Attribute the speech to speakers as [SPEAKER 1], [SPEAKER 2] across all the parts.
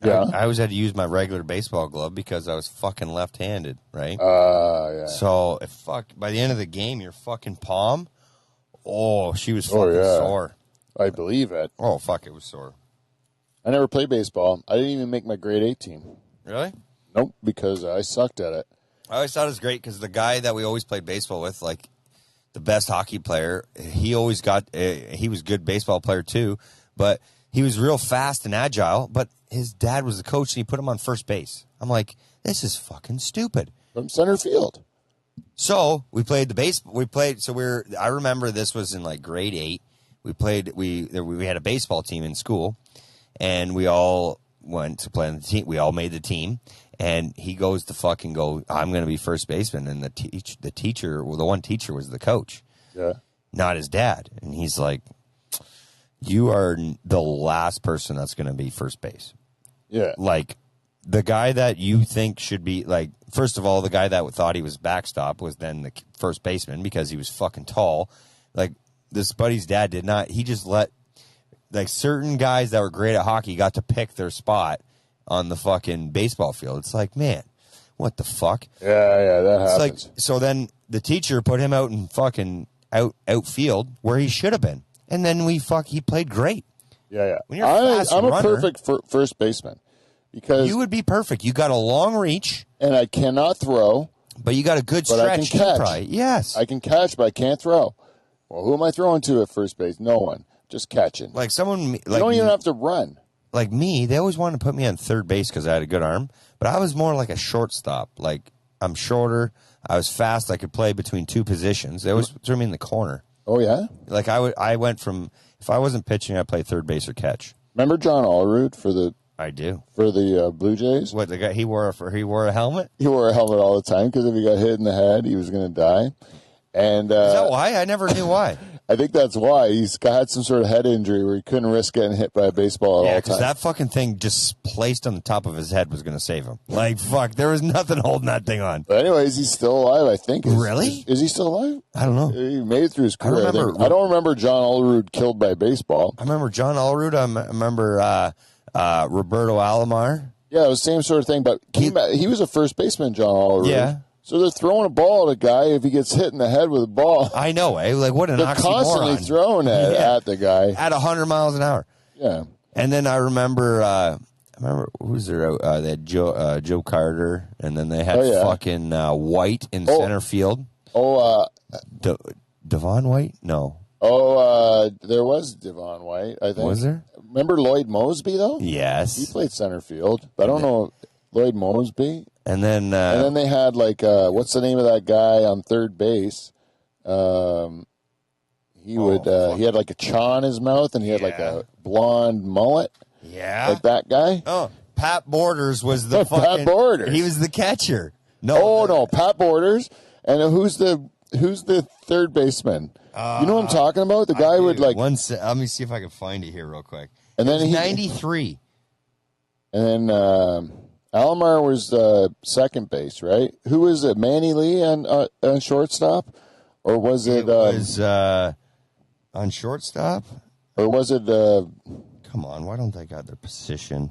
[SPEAKER 1] Yeah.
[SPEAKER 2] I always had to use my regular baseball glove because I was fucking left-handed, right?
[SPEAKER 1] Yeah.
[SPEAKER 2] So, by the end of the game, your fucking palm, she was fucking sore.
[SPEAKER 1] I believe it.
[SPEAKER 2] Oh, fuck, it was sore.
[SPEAKER 1] I never played baseball. I didn't even make my grade 8 team.
[SPEAKER 2] Really?
[SPEAKER 1] Nope, because I sucked at it.
[SPEAKER 2] I always thought it was great because the guy that we always played baseball with, like the best hockey player, he always he was a good baseball player too, but he was real fast and agile, but his dad was the coach and he put him on first base. I'm like, this is fucking stupid.
[SPEAKER 1] From center field.
[SPEAKER 2] So we played I remember this was in like grade 8. We had a baseball team in school and we all went to play on the team. We all made the team. And he goes to fucking go, I'm going to be first baseman. And the teacher was the coach.
[SPEAKER 1] Yeah.
[SPEAKER 2] Not his dad. And he's like, you are the last person that's going to be first base.
[SPEAKER 1] Yeah.
[SPEAKER 2] Like, the guy that you think should be, like, first of all, the guy that thought he was backstop was then the first baseman because he was fucking tall. Like, this buddy's dad did not, he just let, like, certain guys that were great at hockey got to pick their spot on the fucking baseball field. It's like, man, what the fuck?
[SPEAKER 1] Yeah, that happens.
[SPEAKER 2] Like, so then the teacher put him out in fucking outfield where he should have been. And then he played great.
[SPEAKER 1] Yeah.
[SPEAKER 2] When you're I'm
[SPEAKER 1] a perfect first baseman because
[SPEAKER 2] you would be perfect. You got a long reach.
[SPEAKER 1] And I cannot throw.
[SPEAKER 2] But you got a good stretch.
[SPEAKER 1] But I can catch.
[SPEAKER 2] Yes.
[SPEAKER 1] I can catch, but I can't throw. Well, who am I throwing to at first base? No one. Just catching.
[SPEAKER 2] Like someone. Like,
[SPEAKER 1] you don't even have to run.
[SPEAKER 2] Like me, they always wanted to put me on third base because I had a good arm, but I was more like a shortstop. Like, I'm shorter, I was fast, I could play between two positions. They always threw me in the corner.
[SPEAKER 1] Oh, yeah?
[SPEAKER 2] Like, I went from, if I wasn't pitching, I'd play third base or catch.
[SPEAKER 1] Remember John Allrood for the Blue Jays?
[SPEAKER 2] What, the guy, he wore a helmet?
[SPEAKER 1] He wore a helmet all the time because if he got hit in the head, he was going to die. And
[SPEAKER 2] is that why? I never knew why.
[SPEAKER 1] I think that's why. He's had some sort of head injury where he couldn't risk getting hit by a baseball at all times.
[SPEAKER 2] Yeah, because that fucking thing just placed on the top of his head was going to save him. Like, fuck, there was nothing holding that thing on.
[SPEAKER 1] But anyways, he's still alive, I think.
[SPEAKER 2] Really?
[SPEAKER 1] Is he still alive?
[SPEAKER 2] I don't know.
[SPEAKER 1] He made it through his career. I don't remember John Allrood killed by baseball.
[SPEAKER 2] I remember John Allrood. I remember Roberto Alomar.
[SPEAKER 1] Yeah, it was the same sort of thing, but he was a first baseman, John Allrood.
[SPEAKER 2] Yeah.
[SPEAKER 1] So they're throwing a ball at a guy if he gets hit in the head with a ball.
[SPEAKER 2] I know, eh? Like, what an oxymoron.
[SPEAKER 1] They're constantly throwing at the guy.
[SPEAKER 2] At 100 miles an hour.
[SPEAKER 1] Yeah.
[SPEAKER 2] And then I remember, who was there? They had Joe Carter, and then they had fucking White in center field. Devon White? No.
[SPEAKER 1] There was Devon White, I think.
[SPEAKER 2] Was there?
[SPEAKER 1] Remember Lloyd Mosby, though?
[SPEAKER 2] Yes.
[SPEAKER 1] He played center field. But I don't know Lloyd Mosby.
[SPEAKER 2] And then
[SPEAKER 1] they had like what's the name of that guy on third base? He had like a chaw in his mouth and he had like a blonde mullet.
[SPEAKER 2] Yeah,
[SPEAKER 1] like that guy.
[SPEAKER 2] Oh, Pat Borders was the fucking.
[SPEAKER 1] Pat Borders.
[SPEAKER 2] He was the catcher.
[SPEAKER 1] No, Pat Borders. And who's the third baseman? You know what I'm talking about? The guy would like.
[SPEAKER 2] Let me see if I can find it here real quick.
[SPEAKER 1] And then
[SPEAKER 2] 93.
[SPEAKER 1] And then. Alomar was second base, right? Who was it? Manny Lee on shortstop, or was it?
[SPEAKER 2] Was on shortstop,
[SPEAKER 1] or was it?
[SPEAKER 2] Come on, why don't they got their position?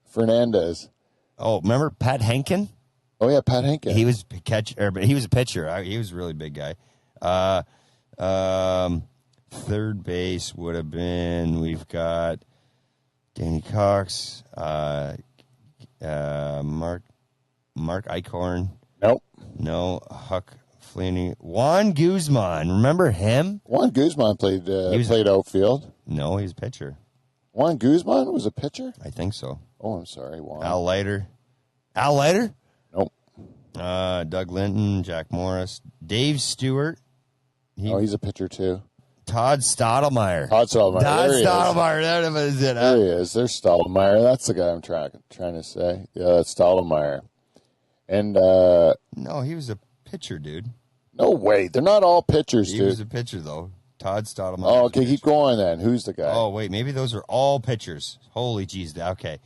[SPEAKER 1] Fernandez.
[SPEAKER 2] Oh, remember Pat Henkin?
[SPEAKER 1] Oh yeah, Pat Henkin.
[SPEAKER 2] He was catcher, but he was a pitcher. He was a really big guy. Third base would have been. We've got Danny Cox. Mark Eichhorn.
[SPEAKER 1] Nope.
[SPEAKER 2] No. Huck Flannery. Juan Guzman. Remember him?
[SPEAKER 1] Juan Guzman played outfield.
[SPEAKER 2] No, he's a pitcher.
[SPEAKER 1] Juan Guzman was a pitcher?
[SPEAKER 2] I think so.
[SPEAKER 1] Oh, I'm sorry, Juan.
[SPEAKER 2] Al Leiter? Nope. Doug Linton, Jack Morris, Dave Stewart.
[SPEAKER 1] He's a pitcher too.
[SPEAKER 2] Todd Stottlemyre.
[SPEAKER 1] There
[SPEAKER 2] There is it.
[SPEAKER 1] There he is. There's Stottlemyre. That's the guy I'm trying to say. Yeah, that's Stottlemyre. And
[SPEAKER 2] no, he was a pitcher, dude.
[SPEAKER 1] No way. They're not all pitchers, dude.
[SPEAKER 2] He was a pitcher, though. Todd Stottlemyre.
[SPEAKER 1] Oh, okay. Keep going then. Who's the guy?
[SPEAKER 2] Oh, wait. Maybe those are all pitchers. Holy jeez. Okay.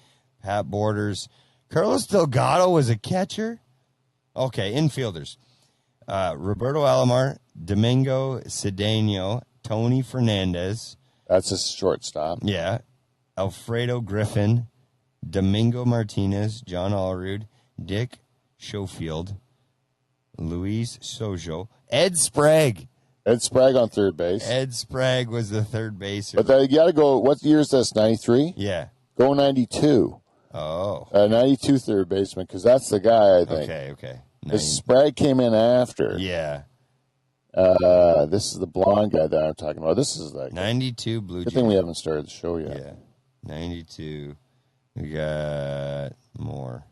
[SPEAKER 2] Pat Borders. Carlos Delgado was a catcher. Okay. Infielders. Roberto Alomar, Domingo Cedeno, Tony Fernandez.
[SPEAKER 1] That's a shortstop.
[SPEAKER 2] Yeah. Alfredo Griffin, Domingo Martinez, John Allrood, Dick Schofield, Luis Sojo, Ed Sprague.
[SPEAKER 1] Ed Sprague on third base.
[SPEAKER 2] Ed Sprague was the third baser.
[SPEAKER 1] But you got to go, what year is this, 93?
[SPEAKER 2] Yeah.
[SPEAKER 1] Go 92.
[SPEAKER 2] Oh.
[SPEAKER 1] 92 third baseman, because that's the guy, I think.
[SPEAKER 2] Okay.
[SPEAKER 1] Because Sprague came in after.
[SPEAKER 2] Yeah.
[SPEAKER 1] This is the blonde guy that I'm talking about. This is like
[SPEAKER 2] 92 Blue
[SPEAKER 1] good
[SPEAKER 2] Jays.
[SPEAKER 1] thing we haven't started the show yet.
[SPEAKER 2] Yeah. 92. We got more.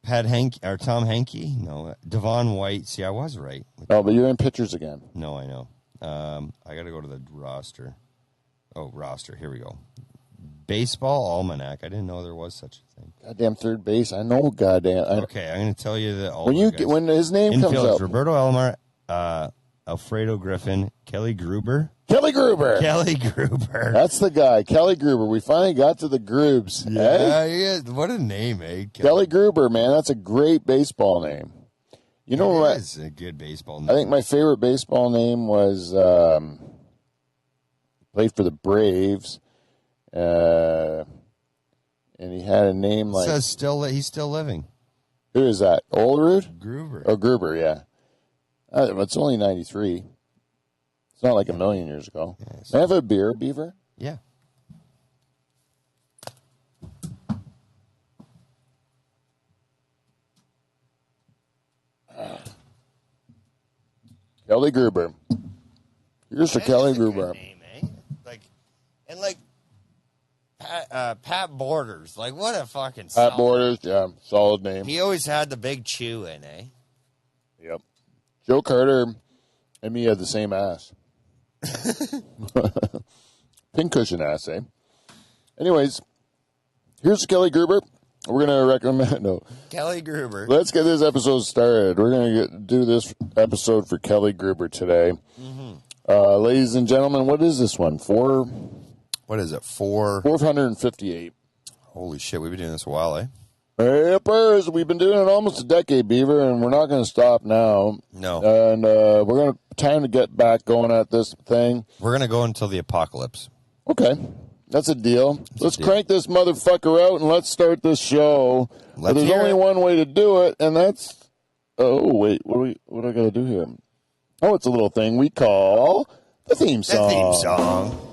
[SPEAKER 2] Pat Hank or Tom Hankey? No. Devon White. See, I was right.
[SPEAKER 1] Oh, but you're in pitchers again.
[SPEAKER 2] No, I know. I got to go to the roster. Oh, roster. Here we go. Baseball Almanac. I didn't know there was such a thing.
[SPEAKER 1] Goddamn third base. I know. Goddamn.
[SPEAKER 2] Okay, I'm going to tell you that all
[SPEAKER 1] when his name comes up.
[SPEAKER 2] Roberto Alomar, Alfredo Griffin, Kelly Gruber.
[SPEAKER 1] Kelly Gruber. That's the guy. Kelly Gruber. We finally got to the Grubes.
[SPEAKER 2] Yeah. What a name, eh?
[SPEAKER 1] Kelly Gruber, man. That's a great baseball name. You know what?
[SPEAKER 2] It's a good baseball name.
[SPEAKER 1] I think my favorite baseball name was played for the Braves. And he had a name like.
[SPEAKER 2] It says he's still living.
[SPEAKER 1] Who is that? Olerud?
[SPEAKER 2] Gruber.
[SPEAKER 1] Oh, Gruber, yeah. It's only 93. It's not like a million years ago.
[SPEAKER 2] Yes.
[SPEAKER 1] May I have a beer, Beaver?
[SPEAKER 2] Yeah.
[SPEAKER 1] Kelly Gruber. Here's to Kelly Gruber.
[SPEAKER 2] Name, eh? Pat Borders. Like, what a fucking
[SPEAKER 1] Pat Borders, yeah, solid name.
[SPEAKER 2] He always had the big chew in, eh?
[SPEAKER 1] Yep. Joe Carter and me had the same ass. Pincushion ass, eh? Anyways, here's Kelly Gruber. We're going to recommend... No.
[SPEAKER 2] Kelly Gruber.
[SPEAKER 1] Let's get this episode started. We're going to do this episode for Kelly Gruber today. Mm-hmm. Ladies and gentlemen, what is this one?
[SPEAKER 2] What is it?
[SPEAKER 1] 458.
[SPEAKER 2] Holy shit, we've been doing this a while, eh?
[SPEAKER 1] Yippers. We've been doing it almost a decade, Beaver, and we're not going to stop now.
[SPEAKER 2] No.
[SPEAKER 1] And we're going to... Time to get back going at this thing.
[SPEAKER 2] We're going to go until the apocalypse.
[SPEAKER 1] Okay. Let's a deal. Let's crank this motherfucker out and let's start this show. But there's only one way to do it, and that's... Oh, wait. What do I got to do here? Oh, it's a little thing we call the theme song.
[SPEAKER 2] The theme song.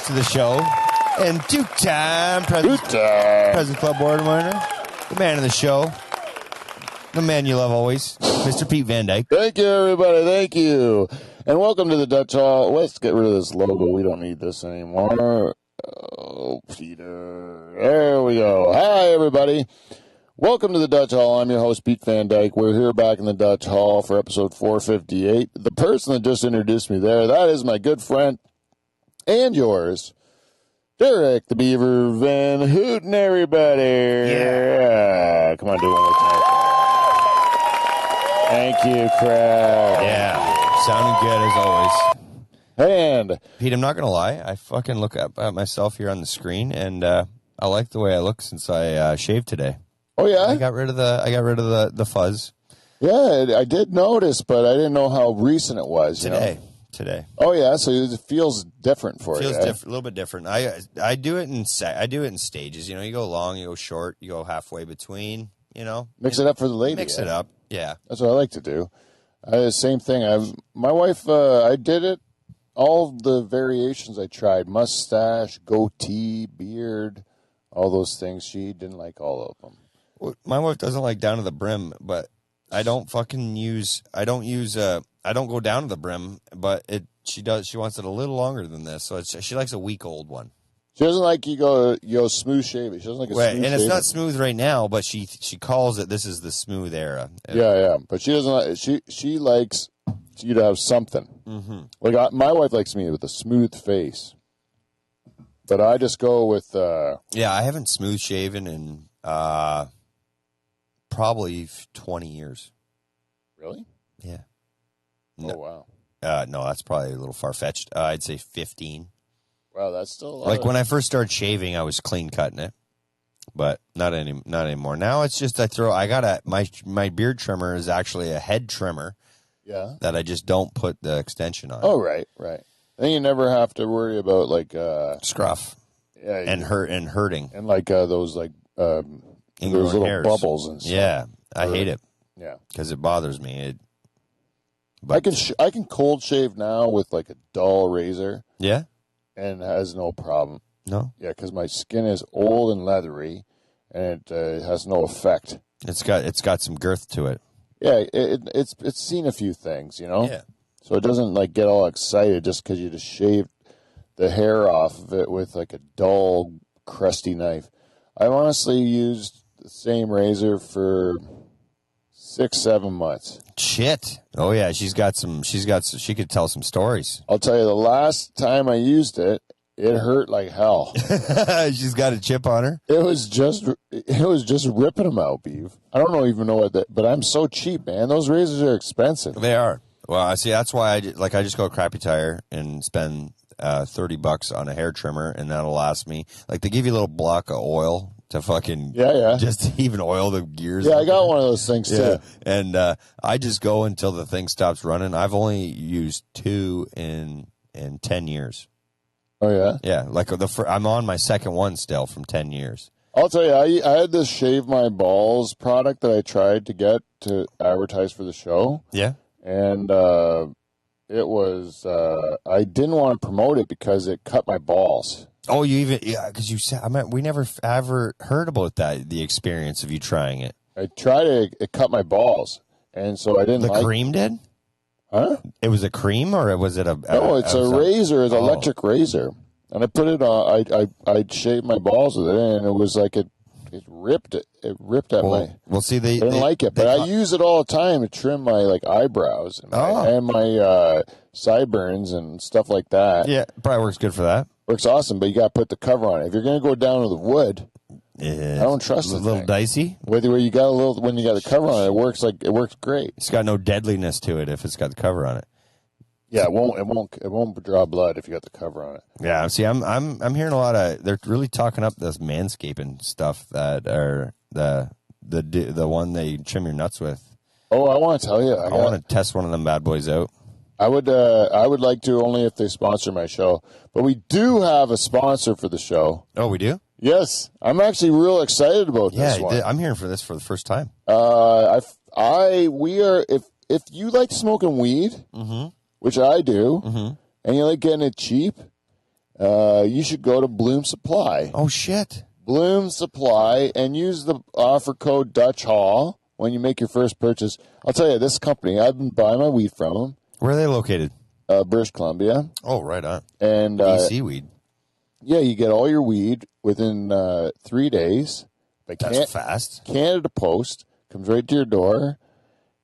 [SPEAKER 2] To the show, and two-time President Club Board winner, the man of the show, the man you love always, Mr. Pete Van Dyke.
[SPEAKER 1] Thank you, everybody. Thank you. And welcome to the Dutch Hall. Let's get rid of this logo. We don't need this anymore. Oh, Peter. There we go. Hi, everybody. Welcome to the Dutch Hall. I'm your host, Pete Van Dyke. We're here back in the Dutch Hall for episode 458. The person that just introduced me there, that is my good friend, and yours, Derek the Beaver Van Hooten, everybody. Yeah. Come on, do it one more time. Thank you, crowd.
[SPEAKER 2] Yeah. Sounding good as always.
[SPEAKER 1] And
[SPEAKER 2] Pete, I'm not going to lie. I fucking look up at myself here on the screen, and I like the way I look since I shaved today.
[SPEAKER 1] Oh, yeah?
[SPEAKER 2] I got rid of the fuzz.
[SPEAKER 1] Yeah, I did notice, but I didn't know how recent it was.
[SPEAKER 2] Today.
[SPEAKER 1] Oh yeah, so it feels different for you.
[SPEAKER 2] Feels a little bit different. I do it in stages. You know, you go long, you go short, you go halfway between. You know,
[SPEAKER 1] mix it up for the lady.
[SPEAKER 2] Mix it up. Yeah,
[SPEAKER 1] that's what I like to do. Same thing. My wife. I did it. All the variations I tried: mustache, goatee, beard, all those things. She didn't like all of them. Well,
[SPEAKER 2] my wife doesn't like down to the brim, but I don't use I don't go down to the brim, but she does. She wants it a little longer than this, so she likes a week old one.
[SPEAKER 1] She doesn't like you go smooth shave it. She doesn't like a smooth
[SPEAKER 2] and it's not smooth right now, but she calls it this is the smooth era.
[SPEAKER 1] Yeah. But she doesn't like she likes you to have something. Mm-hmm. Like my wife likes me with a smooth face, but I just go with.
[SPEAKER 2] Yeah, I haven't smooth shaven in probably 20 years.
[SPEAKER 1] Really?
[SPEAKER 2] Yeah.
[SPEAKER 1] No. Oh wow.
[SPEAKER 2] No, that's probably a little far fetched. I'd say 15.
[SPEAKER 1] Wow, that's still a lot.
[SPEAKER 2] Like when I first started shaving, I was clean cutting it, but not anymore. Now it's just I got my beard trimmer is actually a head trimmer.
[SPEAKER 1] Yeah.
[SPEAKER 2] That I just don't put the extension on.
[SPEAKER 1] Oh right. Then you never have to worry about like
[SPEAKER 2] scruff.
[SPEAKER 1] Yeah.
[SPEAKER 2] And hurting.
[SPEAKER 1] And like those like those little
[SPEAKER 2] hairs.
[SPEAKER 1] bubbles and stuff.
[SPEAKER 2] Yeah, I hate it.
[SPEAKER 1] Yeah.
[SPEAKER 2] Because it bothers me.
[SPEAKER 1] I can cold shave now with like a dull razor.
[SPEAKER 2] Yeah.
[SPEAKER 1] And it has no problem.
[SPEAKER 2] No?
[SPEAKER 1] Yeah, because my skin is old and leathery, and it has no effect.
[SPEAKER 2] It's got some girth to it.
[SPEAKER 1] Yeah, it's seen a few things, you know?
[SPEAKER 2] Yeah.
[SPEAKER 1] So it doesn't like get all excited just because you just shaved the hair off of it with like a dull, crusty knife. I've honestly used the same razor for 6-7 months.
[SPEAKER 2] Shit. Oh yeah, she could tell some stories.
[SPEAKER 1] I'll tell you, the last time I used it, it hurt like hell.
[SPEAKER 2] She's got a chip on her.
[SPEAKER 1] It was just ripping them out, Beav. I don't even know but I'm so cheap, man. Those razors are expensive.
[SPEAKER 2] They are. Well, I see. That's why I just go Crappy Tire and spend $30 on a hair trimmer, and that'll last me. Like they give you a little block of oil to fucking just to even oil the gears.
[SPEAKER 1] Yeah, I got one of those things too.
[SPEAKER 2] And I just go until the thing stops running. I've only used 2 in 10 years.
[SPEAKER 1] Oh yeah,
[SPEAKER 2] yeah. Like I'm on my second one still from 10 years.
[SPEAKER 1] I'll tell you, I had this shave my balls product that I tried to get to advertise for the show.
[SPEAKER 2] Yeah, and
[SPEAKER 1] it was I didn't want to promote it because it cut my balls.
[SPEAKER 2] Oh, because you said we never ever heard about that. The experience of you trying it.
[SPEAKER 1] I tried it; it cut my balls, and so I didn't.
[SPEAKER 2] The cream did.
[SPEAKER 1] Huh?
[SPEAKER 2] It was a cream, or was it a?
[SPEAKER 1] No, it's a razor. It's an electric razor, and I put it on. I shaved my balls with it, and it was like it ripped it. It ripped at my.
[SPEAKER 2] Well, see,
[SPEAKER 1] I didn't like it, but I use it all the time to trim my eyebrows and my sideburns and stuff like that.
[SPEAKER 2] Yeah, probably works good for that.
[SPEAKER 1] Works awesome, but you got to put the cover on it. If you're going to go down to the wood, I don't trust it.
[SPEAKER 2] A little dicey.
[SPEAKER 1] Whether you got when you got the cover on it, it works great.
[SPEAKER 2] It's got no deadliness to it if it's got the cover on it.
[SPEAKER 1] Yeah, it won't draw blood if you got the cover on it.
[SPEAKER 2] Yeah, see, I'm hearing a lot of they're really talking up this manscaping stuff that are the one they trim your nuts with.
[SPEAKER 1] Oh, I want to tell you,
[SPEAKER 2] I want to test one of them bad boys out.
[SPEAKER 1] I would like to only if they sponsor my show, but we do have a sponsor for the show.
[SPEAKER 2] Oh, we do?
[SPEAKER 1] Yes, I'm actually real excited about this one.
[SPEAKER 2] I'm hearing for this for the first time.
[SPEAKER 1] We are if you like smoking weed, which I do, and you like getting it cheap, you should go to Bloom Supply.
[SPEAKER 2] Oh shit,
[SPEAKER 1] Bloom Supply, and use the offer code Dutch Hall when you make your first purchase. I'll tell you, this company, I've been buying my weed from them.
[SPEAKER 2] Where are they located?
[SPEAKER 1] British Columbia.
[SPEAKER 2] Oh, right on.
[SPEAKER 1] And
[SPEAKER 2] BC weed.
[SPEAKER 1] Yeah, you get all your weed within 3 days.
[SPEAKER 2] That's fast.
[SPEAKER 1] Canada Post comes right to your door,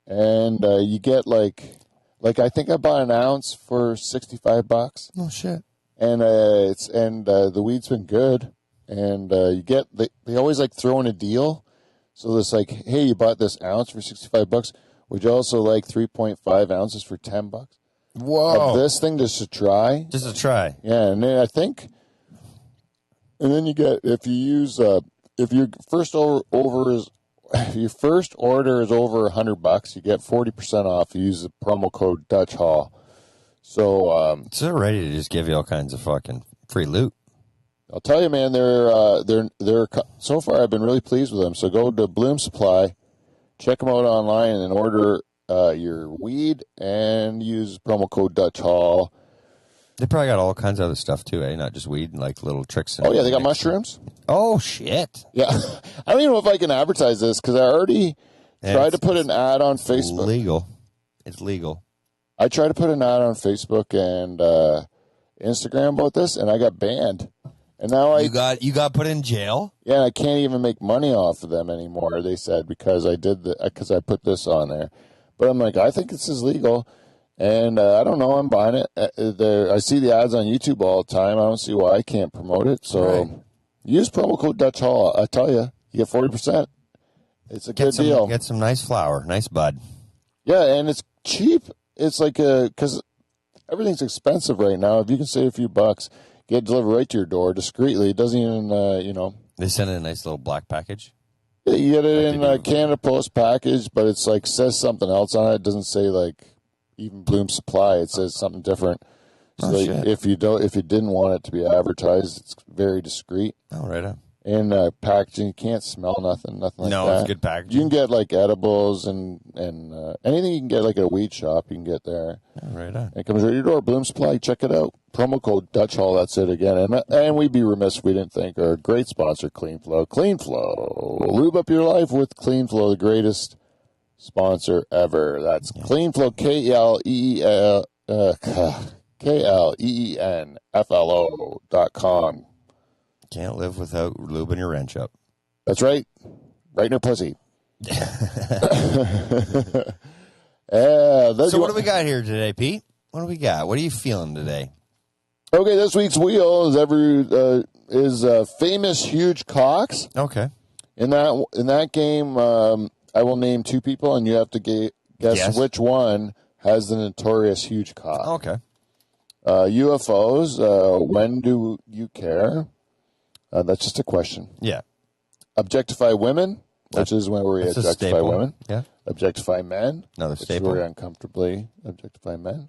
[SPEAKER 1] and you get like I think I bought an ounce for $65.
[SPEAKER 2] Oh shit!
[SPEAKER 1] And the weed's been good, and you get they always like throw in a deal. So it's like, hey, you bought this ounce for $65. Would you also like 3.5 ounces for $10?
[SPEAKER 2] Whoa!
[SPEAKER 1] Of this thing just to try.
[SPEAKER 2] Just to try.
[SPEAKER 1] Yeah, and then I think, and then you get if you use if your first order is over $100, you get 40% off. You use the promo code Dutch Hall. So
[SPEAKER 2] they're ready to just give you all kinds of fucking free loot.
[SPEAKER 1] I'll tell you, man, they're so far I've been really pleased with them. So go to Bloom Supply, check them out online, and order your weed and use promo code Dutch Hall.
[SPEAKER 2] They probably got all kinds of other stuff too, eh? Not just weed and like little tricks.
[SPEAKER 1] Oh yeah, they got mushrooms.
[SPEAKER 2] Oh shit!
[SPEAKER 1] Yeah, I don't even know if I can advertise this because I already tried to put an ad on Facebook.
[SPEAKER 2] Legal. It's legal.
[SPEAKER 1] I tried to put an ad on Facebook and Instagram about this, and I got banned. And now
[SPEAKER 2] You got put in jail?
[SPEAKER 1] Yeah, I can't even make money off of them anymore, they said, because I put this on there. But I'm like, I think this is legal. And I don't know, I'm buying it. I see the ads on YouTube all the time. I don't see why I can't promote it. So use promo code Dutch Hall. I tell you, you get 40%. It's a good deal.
[SPEAKER 2] Get some nice flour, nice bud.
[SPEAKER 1] Yeah, and it's cheap. It's like because everything's expensive right now. If you can save a few bucks, get it delivered right to your door discreetly. It doesn't even,
[SPEAKER 2] They send in a nice little black package.
[SPEAKER 1] You get it in a Canada Post package, but it's like says something else on it. It doesn't say like even Bloom Supply. It says something different. So if you didn't want it to be advertised, it's very discreet.
[SPEAKER 2] Oh, right on.
[SPEAKER 1] And packaging, you can't smell nothing like that.
[SPEAKER 2] No, it's good packaging.
[SPEAKER 1] You can get like edibles and anything you can get like at a weed shop, you can get there.
[SPEAKER 2] Oh, right on.
[SPEAKER 1] It comes right to your door. Bloom Supply, check it out. Promo code Dutch Hall, that's it again. And we'd be remiss if we didn't thank our great sponsor, Clean Flow. Clean Flow. Lube up your life with Clean Flow, the greatest sponsor ever. That's Clean Flow, KLEENFLO.com.
[SPEAKER 2] Can't live without lubing your wrench up.
[SPEAKER 1] That's right. Right in her pussy.
[SPEAKER 2] So what do we got here today, Pete? What do we got? What are you feeling today?
[SPEAKER 1] Okay, this week's wheel is famous huge cocks.
[SPEAKER 2] Okay.
[SPEAKER 1] In that game, I will name two people, and you have to guess which one has the notorious huge cock.
[SPEAKER 2] Okay.
[SPEAKER 1] UFOs. When do you care? That's just a question.
[SPEAKER 2] Yeah.
[SPEAKER 1] Objectify women, which is when we objectify women.
[SPEAKER 2] Yeah.
[SPEAKER 1] Objectify men.
[SPEAKER 2] Another
[SPEAKER 1] which
[SPEAKER 2] staple.
[SPEAKER 1] is where we uncomfortably objectify men.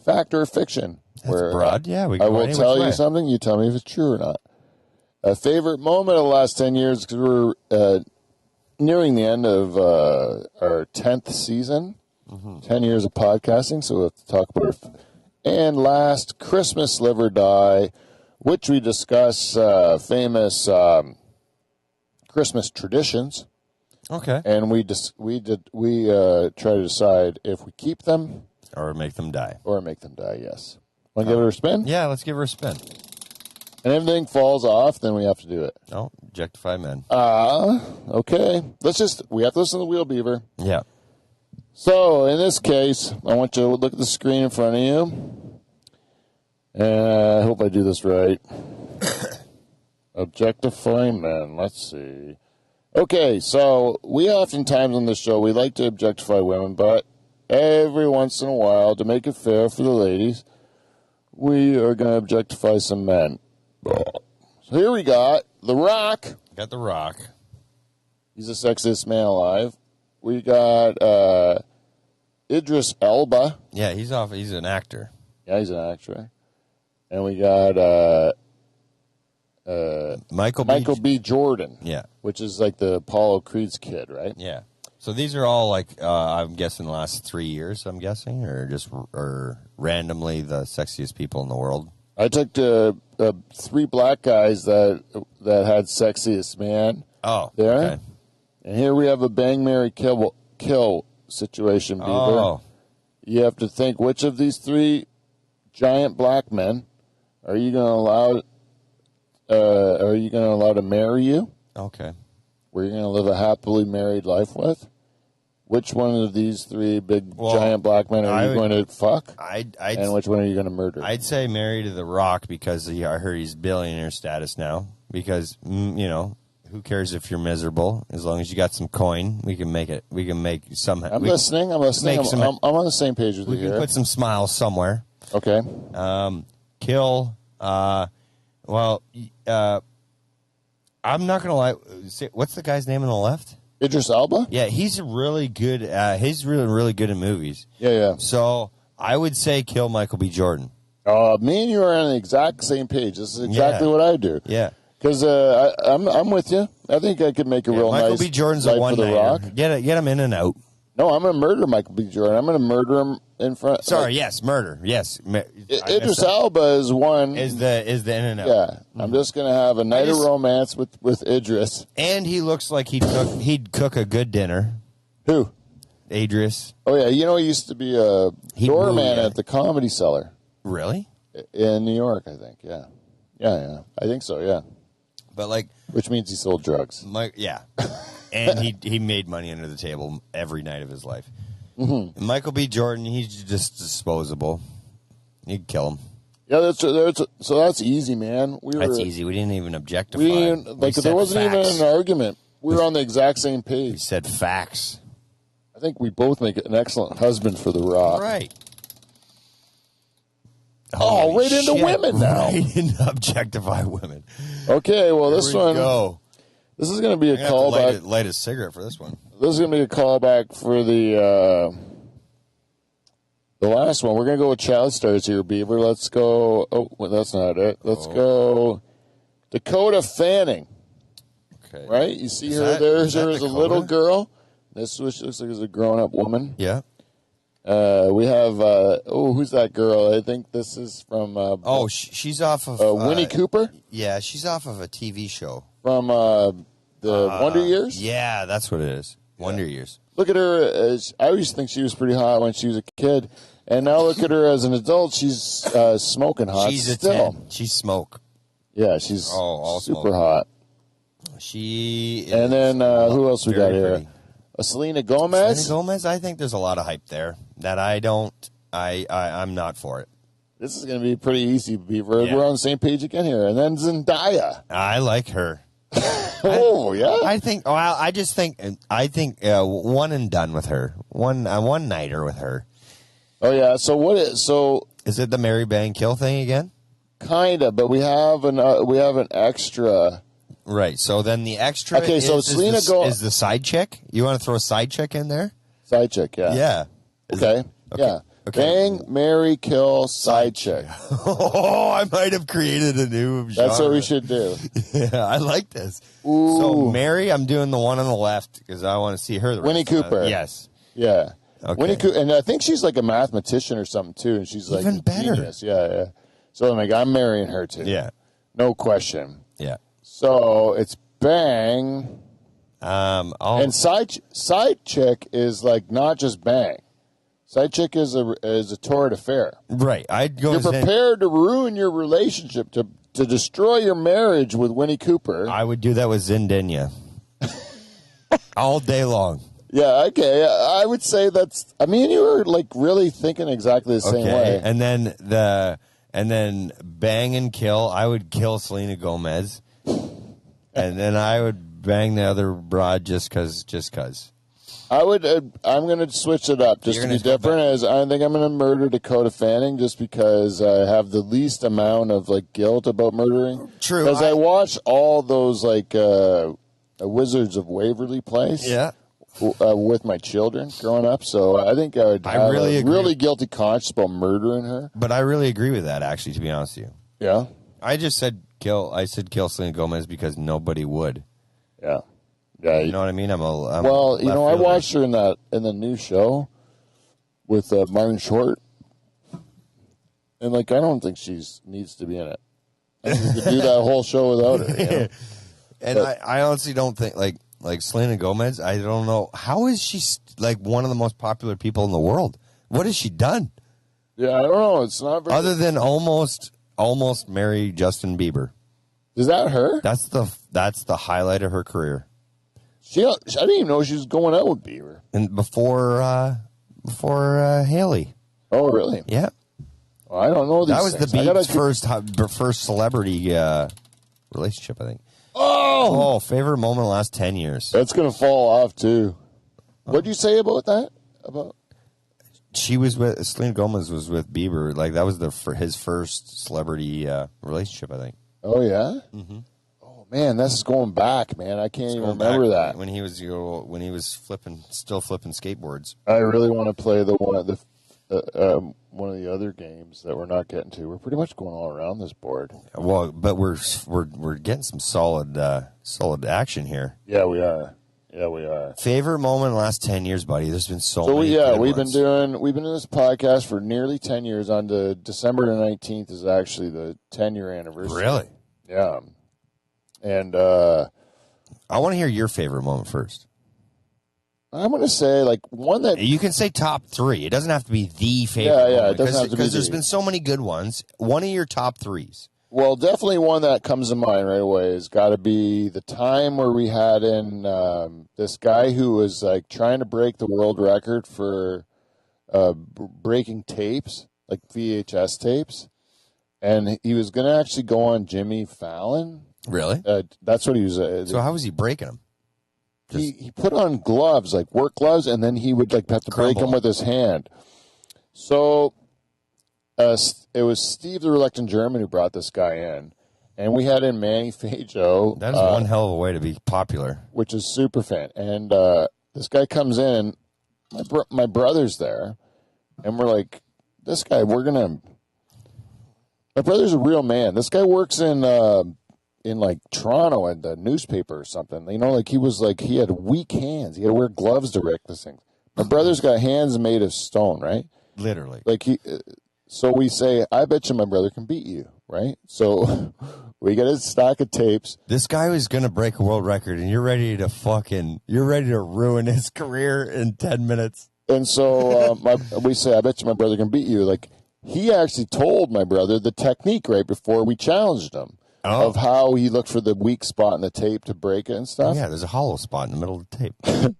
[SPEAKER 1] Fact or fiction.
[SPEAKER 2] That's
[SPEAKER 1] where
[SPEAKER 2] broad. Yeah, we
[SPEAKER 1] I will tell you something. You tell me if it's true or not. A favorite moment of the last 10 years, because we're nearing the end of our 10th season, 10 years of podcasting, so we'll have to talk about it. And last, Christmas Live or Die, which we discuss famous Christmas traditions.
[SPEAKER 2] Okay.
[SPEAKER 1] And we try to decide if we keep them
[SPEAKER 2] or make them die.
[SPEAKER 1] Yes. Want to give it a spin?
[SPEAKER 2] Yeah, let's give her a spin.
[SPEAKER 1] And everything falls off, then we have to do it.
[SPEAKER 2] Oh, objectify men.
[SPEAKER 1] Okay. We have to listen to the wheel, Beaver.
[SPEAKER 2] Yeah.
[SPEAKER 1] So, in this case, I want you to look at the screen in front of you. And I hope I do this right. Objectify men. Let's see. Okay, so we oftentimes on this show, we like to objectify women, but every once in a while, to make it fair for the ladies, we are going to objectify some men. So here we got The Rock.
[SPEAKER 2] Got The Rock.
[SPEAKER 1] He's the sexiest man alive. We got Idris Elba.
[SPEAKER 2] Yeah, he's an actor.
[SPEAKER 1] Yeah, he's an actor. And we got Michael B. Jordan.
[SPEAKER 2] Yeah.
[SPEAKER 1] Which is like the Apollo Creed's kid, right?
[SPEAKER 2] Yeah. So these are all like, I'm guessing the last 3 years, I'm guessing, or randomly the sexiest people in the world.
[SPEAKER 1] I took three black guys that had sexiest man.
[SPEAKER 2] Oh,
[SPEAKER 1] there.
[SPEAKER 2] Okay.
[SPEAKER 1] And here we have a bang, marry, kill situation, Beaver.
[SPEAKER 2] Oh.
[SPEAKER 1] You have to think which of these three giant black men are you going to allow? To marry you?
[SPEAKER 2] Okay.
[SPEAKER 1] Were you going to live a happily married life with? Which one of these three giant black men are you going to fuck? And which one are you going to murder?
[SPEAKER 2] I'd say marry to The Rock because I heard he's billionaire status now. Because who cares if you're miserable? As long as you got some coin, we can make it. We can make somehow.
[SPEAKER 1] I'm listening. I'm on the same page with you here.
[SPEAKER 2] We can put some smiles somewhere.
[SPEAKER 1] Okay.
[SPEAKER 2] Kill. I'm not gonna lie. What's the guy's name on the left?
[SPEAKER 1] Idris Elba.
[SPEAKER 2] Yeah, he's really good. He's really good in movies.
[SPEAKER 1] Yeah.
[SPEAKER 2] So I would say kill Michael B. Jordan.
[SPEAKER 1] Me and you are on the exact same page. This is exactly what I do.
[SPEAKER 2] Yeah.
[SPEAKER 1] Because I'm with you. I think I could make a real
[SPEAKER 2] Michael
[SPEAKER 1] nice
[SPEAKER 2] B. Jordan's
[SPEAKER 1] life
[SPEAKER 2] a one
[SPEAKER 1] for The Rock.
[SPEAKER 2] Get him in and out.
[SPEAKER 1] No, I'm going to murder Michael B. Jordan. I'm going to murder him in front.
[SPEAKER 2] Sorry, yes, murder. Yes.
[SPEAKER 1] Idris Elba is one.
[SPEAKER 2] Is the in and out.
[SPEAKER 1] Yeah. I'm just going to have a night of romance with Idris.
[SPEAKER 2] And he looks like he'd cook a good dinner.
[SPEAKER 1] Who?
[SPEAKER 2] Adrius.
[SPEAKER 1] Oh, yeah. You know, he used to be a doorman
[SPEAKER 2] moved,
[SPEAKER 1] at the Comedy Cellar
[SPEAKER 2] Really?
[SPEAKER 1] in New York, I think. Yeah. Yeah. I think so, yeah.
[SPEAKER 2] But, like...
[SPEAKER 1] Which means he sold drugs.
[SPEAKER 2] Yeah. And he made money under the table every night of his life.
[SPEAKER 1] Mm-hmm.
[SPEAKER 2] And Michael B. Jordan, he's just disposable. You can kill him.
[SPEAKER 1] Yeah, so that's easy, man.
[SPEAKER 2] That's easy. We didn't even objectify.
[SPEAKER 1] There wasn't even an argument. We were on the exact same
[SPEAKER 2] We
[SPEAKER 1] page.
[SPEAKER 2] said facts.
[SPEAKER 1] I think we both make an excellent husband for The Rock.
[SPEAKER 2] Right.
[SPEAKER 1] Right into women now.
[SPEAKER 2] Right into objectify women.
[SPEAKER 1] Okay, well,
[SPEAKER 2] Here
[SPEAKER 1] this
[SPEAKER 2] we
[SPEAKER 1] one.
[SPEAKER 2] go.
[SPEAKER 1] This is going to be a
[SPEAKER 2] I'm gonna
[SPEAKER 1] callback.
[SPEAKER 2] have to light a cigarette for this one.
[SPEAKER 1] This is going to be a callback for the last one. We're going to go with child stars here, Beaver. Let's go. Oh, well, that's not it. Let's go Dakota Fanning. Okay. Right? You see her there? There's a little girl. This looks like it's a grown-up woman.
[SPEAKER 2] Yeah.
[SPEAKER 1] We have, who's that girl? I think this is from...
[SPEAKER 2] she's off of...
[SPEAKER 1] Winnie Cooper?
[SPEAKER 2] Yeah, she's off of a TV show.
[SPEAKER 1] From the Wonder Years?
[SPEAKER 2] Yeah, that's what it is. Wonder Years.
[SPEAKER 1] Look at her. I always think she was pretty hot when she was a kid. And now look at her as an adult. She's smoking hot
[SPEAKER 2] She's
[SPEAKER 1] still.
[SPEAKER 2] a 10. She's smoke.
[SPEAKER 1] Yeah, she's
[SPEAKER 2] all
[SPEAKER 1] super
[SPEAKER 2] smoke.
[SPEAKER 1] hot.
[SPEAKER 2] She is...
[SPEAKER 1] And then who else we got here?
[SPEAKER 2] Pretty.
[SPEAKER 1] Selena Gomez?
[SPEAKER 2] Selena Gomez, I think there's a lot of hype there that I'm not for it.
[SPEAKER 1] This is going to be pretty easy, Beaver.
[SPEAKER 2] Yeah.
[SPEAKER 1] We're on the same page again here. And then Zendaya.
[SPEAKER 2] I like her.
[SPEAKER 1] Yeah?
[SPEAKER 2] I think one and done with her. One nighter with her.
[SPEAKER 1] Oh, yeah. So
[SPEAKER 2] is it the Mary Bang Kill thing again?
[SPEAKER 1] Kind of, but we have an extra.
[SPEAKER 2] Right. So then the extra.
[SPEAKER 1] Okay. So Selena
[SPEAKER 2] is the side chick. You want to throw a side chick in there?
[SPEAKER 1] Side chick, yeah.
[SPEAKER 2] Yeah.
[SPEAKER 1] Okay. Yeah.
[SPEAKER 2] Okay.
[SPEAKER 1] Bang, marry, kill, side chick.
[SPEAKER 2] Oh, I might have created a new genre.
[SPEAKER 1] That's what we should do.
[SPEAKER 2] Yeah, I like this.
[SPEAKER 1] Ooh.
[SPEAKER 2] So Mary, I'm doing the one on the left because I want to see her.
[SPEAKER 1] Winnie Cooper.
[SPEAKER 2] Yes.
[SPEAKER 1] Yeah.
[SPEAKER 2] Okay.
[SPEAKER 1] Winnie Cooper, and I think she's like a mathematician or something too, and she's like
[SPEAKER 2] even better.
[SPEAKER 1] Genius. Yeah. So I'm marrying her too.
[SPEAKER 2] Yeah.
[SPEAKER 1] No question.
[SPEAKER 2] Yeah.
[SPEAKER 1] So it's Bang. And side chick is like not just Bang. Side chick is a torrid affair.
[SPEAKER 2] Right.
[SPEAKER 1] You're prepared to ruin your relationship, to destroy your marriage with Winnie Cooper.
[SPEAKER 2] I would do that with Zendaya. All day long.
[SPEAKER 1] Yeah, okay. I would say you were like really thinking exactly the same way.
[SPEAKER 2] And then bang and kill. I would kill Selena Gomez. And then I would bang the other broad just cause.
[SPEAKER 1] I'm going to switch it up just to be different. I think I'm going to murder Dakota Fanning just because I have the least amount of like guilt about murdering.
[SPEAKER 2] True.
[SPEAKER 1] Because I watched all those like Wizards of Waverly Place.
[SPEAKER 2] Yeah.
[SPEAKER 1] With my children growing up, so I think I would have a really guilty conscience about murdering her.
[SPEAKER 2] But I really agree with that, actually, to be honest with you.
[SPEAKER 1] Yeah?
[SPEAKER 2] I just said kill. I said kill Selena Gomez because nobody would.
[SPEAKER 1] Yeah. Yeah.
[SPEAKER 2] You know what I mean? I
[SPEAKER 1] watched her in the new show with Martin Short, and like I don't think she needs to be in it. I think we could do that whole show without her. You know?
[SPEAKER 2] And I honestly don't think like Selena Gomez. I don't know how is she like one of the most popular people in the world. What has she done?
[SPEAKER 1] Yeah, I don't know. It's not very
[SPEAKER 2] other than almost marry Justin Bieber.
[SPEAKER 1] Is that her?
[SPEAKER 2] That's the highlight of her career.
[SPEAKER 1] I didn't even know she was going out with Beaver.
[SPEAKER 2] And before Haley.
[SPEAKER 1] Oh, really?
[SPEAKER 2] Yeah.
[SPEAKER 1] Well, I don't know these
[SPEAKER 2] That was
[SPEAKER 1] things.
[SPEAKER 2] the Beav's first celebrity relationship, I think.
[SPEAKER 1] Oh,
[SPEAKER 2] favorite moment in the last 10 years.
[SPEAKER 1] That's going to fall off, too. What'd you say about that?
[SPEAKER 2] She was with, Selena Gomez was with Beaver. Like, that was his first celebrity relationship, I think.
[SPEAKER 1] Oh, yeah?
[SPEAKER 2] Mm-hmm.
[SPEAKER 1] Oh, man, this is going back, man. I can't even remember that.
[SPEAKER 2] When he was still flipping skateboards.
[SPEAKER 1] I really want to play one of the other games that we're not getting to. We're pretty much going all around this board.
[SPEAKER 2] Well, but we're getting some solid action here.
[SPEAKER 1] Yeah, we are. Yeah, we are.
[SPEAKER 2] Favorite moment in the last 10 years, buddy. There's been so many.
[SPEAKER 1] We've been doing this podcast for nearly 10 years. On the December the 19th is actually the 10-year anniversary.
[SPEAKER 2] Really?
[SPEAKER 1] Yeah. And
[SPEAKER 2] I want to hear your favorite moment first.
[SPEAKER 1] I'm going to say like one that
[SPEAKER 2] You can say top 3. It doesn't have to be the favorite.
[SPEAKER 1] Yeah,
[SPEAKER 2] one,
[SPEAKER 1] it doesn't have to be
[SPEAKER 2] because there's been so many good ones. One of your top 3s.
[SPEAKER 1] Well, definitely one that comes to mind right away has got to be the time where we had in this guy who was like trying to break the world record for breaking tapes, like VHS tapes, and he was going to actually go on Jimmy Fallon.
[SPEAKER 2] Really?
[SPEAKER 1] That's what he was.
[SPEAKER 2] So how was he breaking them?
[SPEAKER 1] He put on gloves, like work gloves, and then he would like have to break them with his hand. So it was Steve the Reluctant German who brought this guy in, and we had in Manny Fajo.
[SPEAKER 2] That is one hell of a way to be popular.
[SPEAKER 1] Which is super fan. And this guy comes in, and my brother's there, and we're like, this guy, my brother's a real man. This guy works in like Toronto at the newspaper or something. You know, like he had weak hands. He had to wear gloves to break this thing. My brother's got hands made of stone, right?
[SPEAKER 2] Literally.
[SPEAKER 1] Like so we say, I bet you my brother can beat you, right? So we get a stack of tapes.
[SPEAKER 2] This guy was going to break a world record, and you're ready to ruin his career in 10 minutes.
[SPEAKER 1] And so we say, I bet you my brother can beat you. Like, he actually told my brother the technique right before we challenged him of how he looked for the weak spot in the tape to break it and stuff.
[SPEAKER 2] Yeah, there's a hollow spot in the middle of the tape.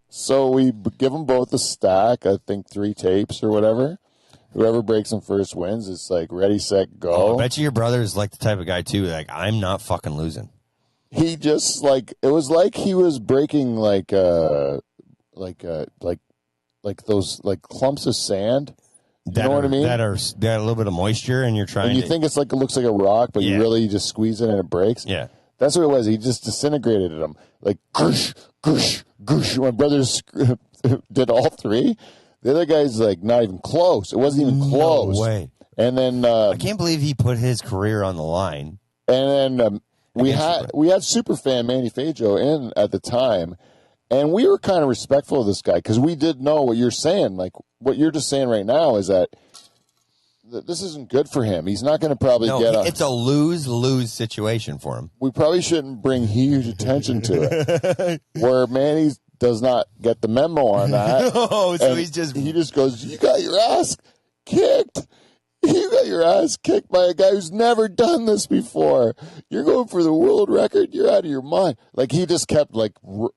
[SPEAKER 1] So we give them both a stack, I think 3 tapes or whatever. Whoever breaks them first wins. It's like ready, set, go.
[SPEAKER 2] Oh, I bet you your brother is like the type of guy too. Like, I'm not fucking losing.
[SPEAKER 1] He just like it was like he was breaking like those like clumps of sand. You know what I mean?
[SPEAKER 2] That are a little bit of moisture, and you're trying.
[SPEAKER 1] And you think it's like it looks like a rock, but you really just squeeze it and it breaks.
[SPEAKER 2] Yeah,
[SPEAKER 1] that's what it was. He just disintegrated them like goosh, goosh, goosh. My brothers did all 3. The other guy's like not even close. It wasn't even close.
[SPEAKER 2] No way.
[SPEAKER 1] And then
[SPEAKER 2] I can't believe he put his career on the line.
[SPEAKER 1] And then we had superfan Manny Fajo in at the time, and we were kind of respectful of this guy because we did know what you're saying. Like what you're just saying right now is that this isn't good for him. He's not going to probably
[SPEAKER 2] It's a lose-lose situation for him.
[SPEAKER 1] We probably shouldn't bring huge attention to it. Where Manny does not get the memo on that.
[SPEAKER 2] Oh, so he
[SPEAKER 1] just goes, you got your ass kicked. You got your ass kicked by a guy who's never done this before. You're going for the world record. You're out of your mind. Like he just kept like we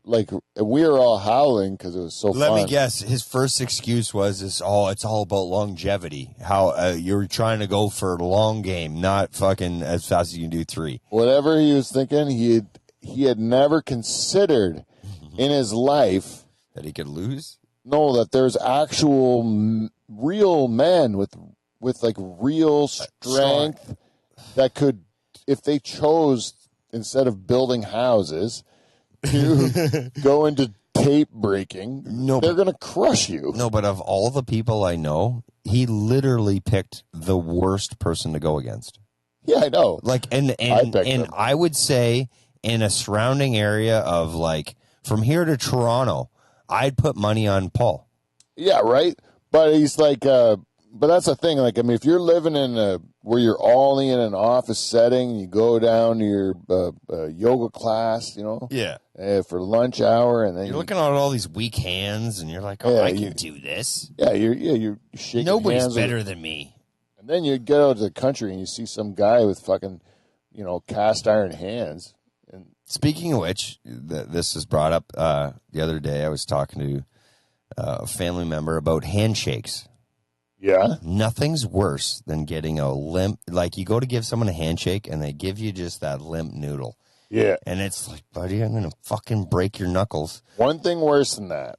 [SPEAKER 1] were all howling because it was so fun.
[SPEAKER 2] Let me guess. His first excuse was it's all about longevity. How you're trying to go for a long game, not fucking as fast as you can do 3.
[SPEAKER 1] Whatever he was thinking, he had never considered in his life
[SPEAKER 2] that he could lose.
[SPEAKER 1] No, that there's actual real men with like real strength that could, if they chose, instead of building houses, to go into tape breaking, they're going to crush you.
[SPEAKER 2] No, but of all the people I know, he literally picked the worst person to go against.
[SPEAKER 1] Yeah, I know.
[SPEAKER 2] Like, and I would say in a surrounding area of like from here to Toronto, I'd put money on Paul.
[SPEAKER 1] Yeah, right. But he's like, but that's the thing. Like, I mean, if you're living in where you're all in an office setting, you go down to your yoga class, you know, for lunch hour, and then
[SPEAKER 2] you're looking at all these weak hands, and you're like, oh, I can do this.
[SPEAKER 1] Yeah, you're shaking.
[SPEAKER 2] Nobody's
[SPEAKER 1] hands
[SPEAKER 2] better than me.
[SPEAKER 1] And then you get out to the country and you see some guy with fucking, cast iron hands. And
[SPEAKER 2] speaking of which, this was brought up the other day. I was talking to a family member about handshakes.
[SPEAKER 1] Yeah.
[SPEAKER 2] Nothing's worse than getting a limp. Like, you go to give someone a handshake and they give you just that limp noodle.
[SPEAKER 1] Yeah.
[SPEAKER 2] And it's like, buddy, I'm going to fucking break your knuckles.
[SPEAKER 1] One thing worse than that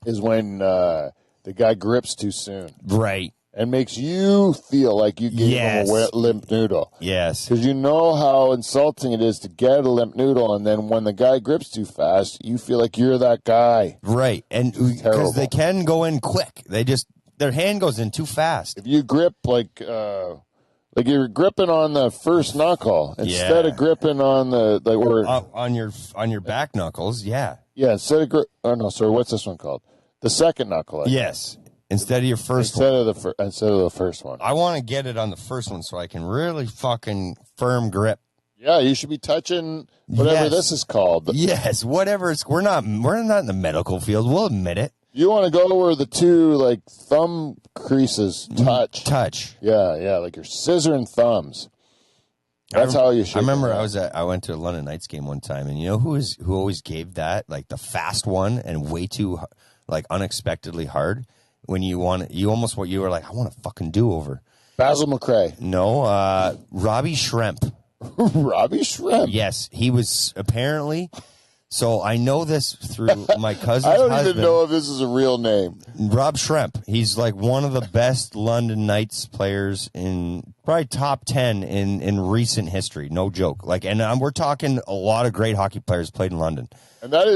[SPEAKER 1] is when the guy grips too soon.
[SPEAKER 2] Right.
[SPEAKER 1] And makes you feel like you gave him a wet limp noodle.
[SPEAKER 2] Yes.
[SPEAKER 1] Because you know how insulting it is to get a limp noodle, and then when the guy grips too fast, you feel like you're that guy.
[SPEAKER 2] Right. And because they can go in quick. Their hand goes in too fast.
[SPEAKER 1] If you grip like you're gripping on the first knuckle instead of gripping on the
[SPEAKER 2] on your back knuckles, yeah.
[SPEAKER 1] Yeah, instead of what's this one called? The second knuckle.
[SPEAKER 2] Yes. Instead of your first
[SPEAKER 1] one. Instead of the first one.
[SPEAKER 2] I want to get it on the first one so I can really fucking firm grip.
[SPEAKER 1] Yeah, you should be touching whatever this is called.
[SPEAKER 2] Yes, whatever. We're not in the medical field. We'll admit it.
[SPEAKER 1] You want to go where the two like thumb creases touch.
[SPEAKER 2] Touch.
[SPEAKER 1] Yeah, like you're scissoring thumbs. That's how you should.
[SPEAKER 2] I remember I went to a London Knights game one time, and you know who always gave that, like the fast one and way too like unexpectedly hard when you were like, I want a fucking do-over.
[SPEAKER 1] Basil McRae.
[SPEAKER 2] No, Robbie Schremp.
[SPEAKER 1] Robbie Schremp.
[SPEAKER 2] Yes, he was apparently. So I know this through my cousin's
[SPEAKER 1] I don't
[SPEAKER 2] husband.
[SPEAKER 1] even know if this is a real name.
[SPEAKER 2] Rob Schremp. He's like one of the best London Knights players in probably top 10 in recent history. No joke. Like, and we're talking a lot of great hockey players played in London.
[SPEAKER 1] And that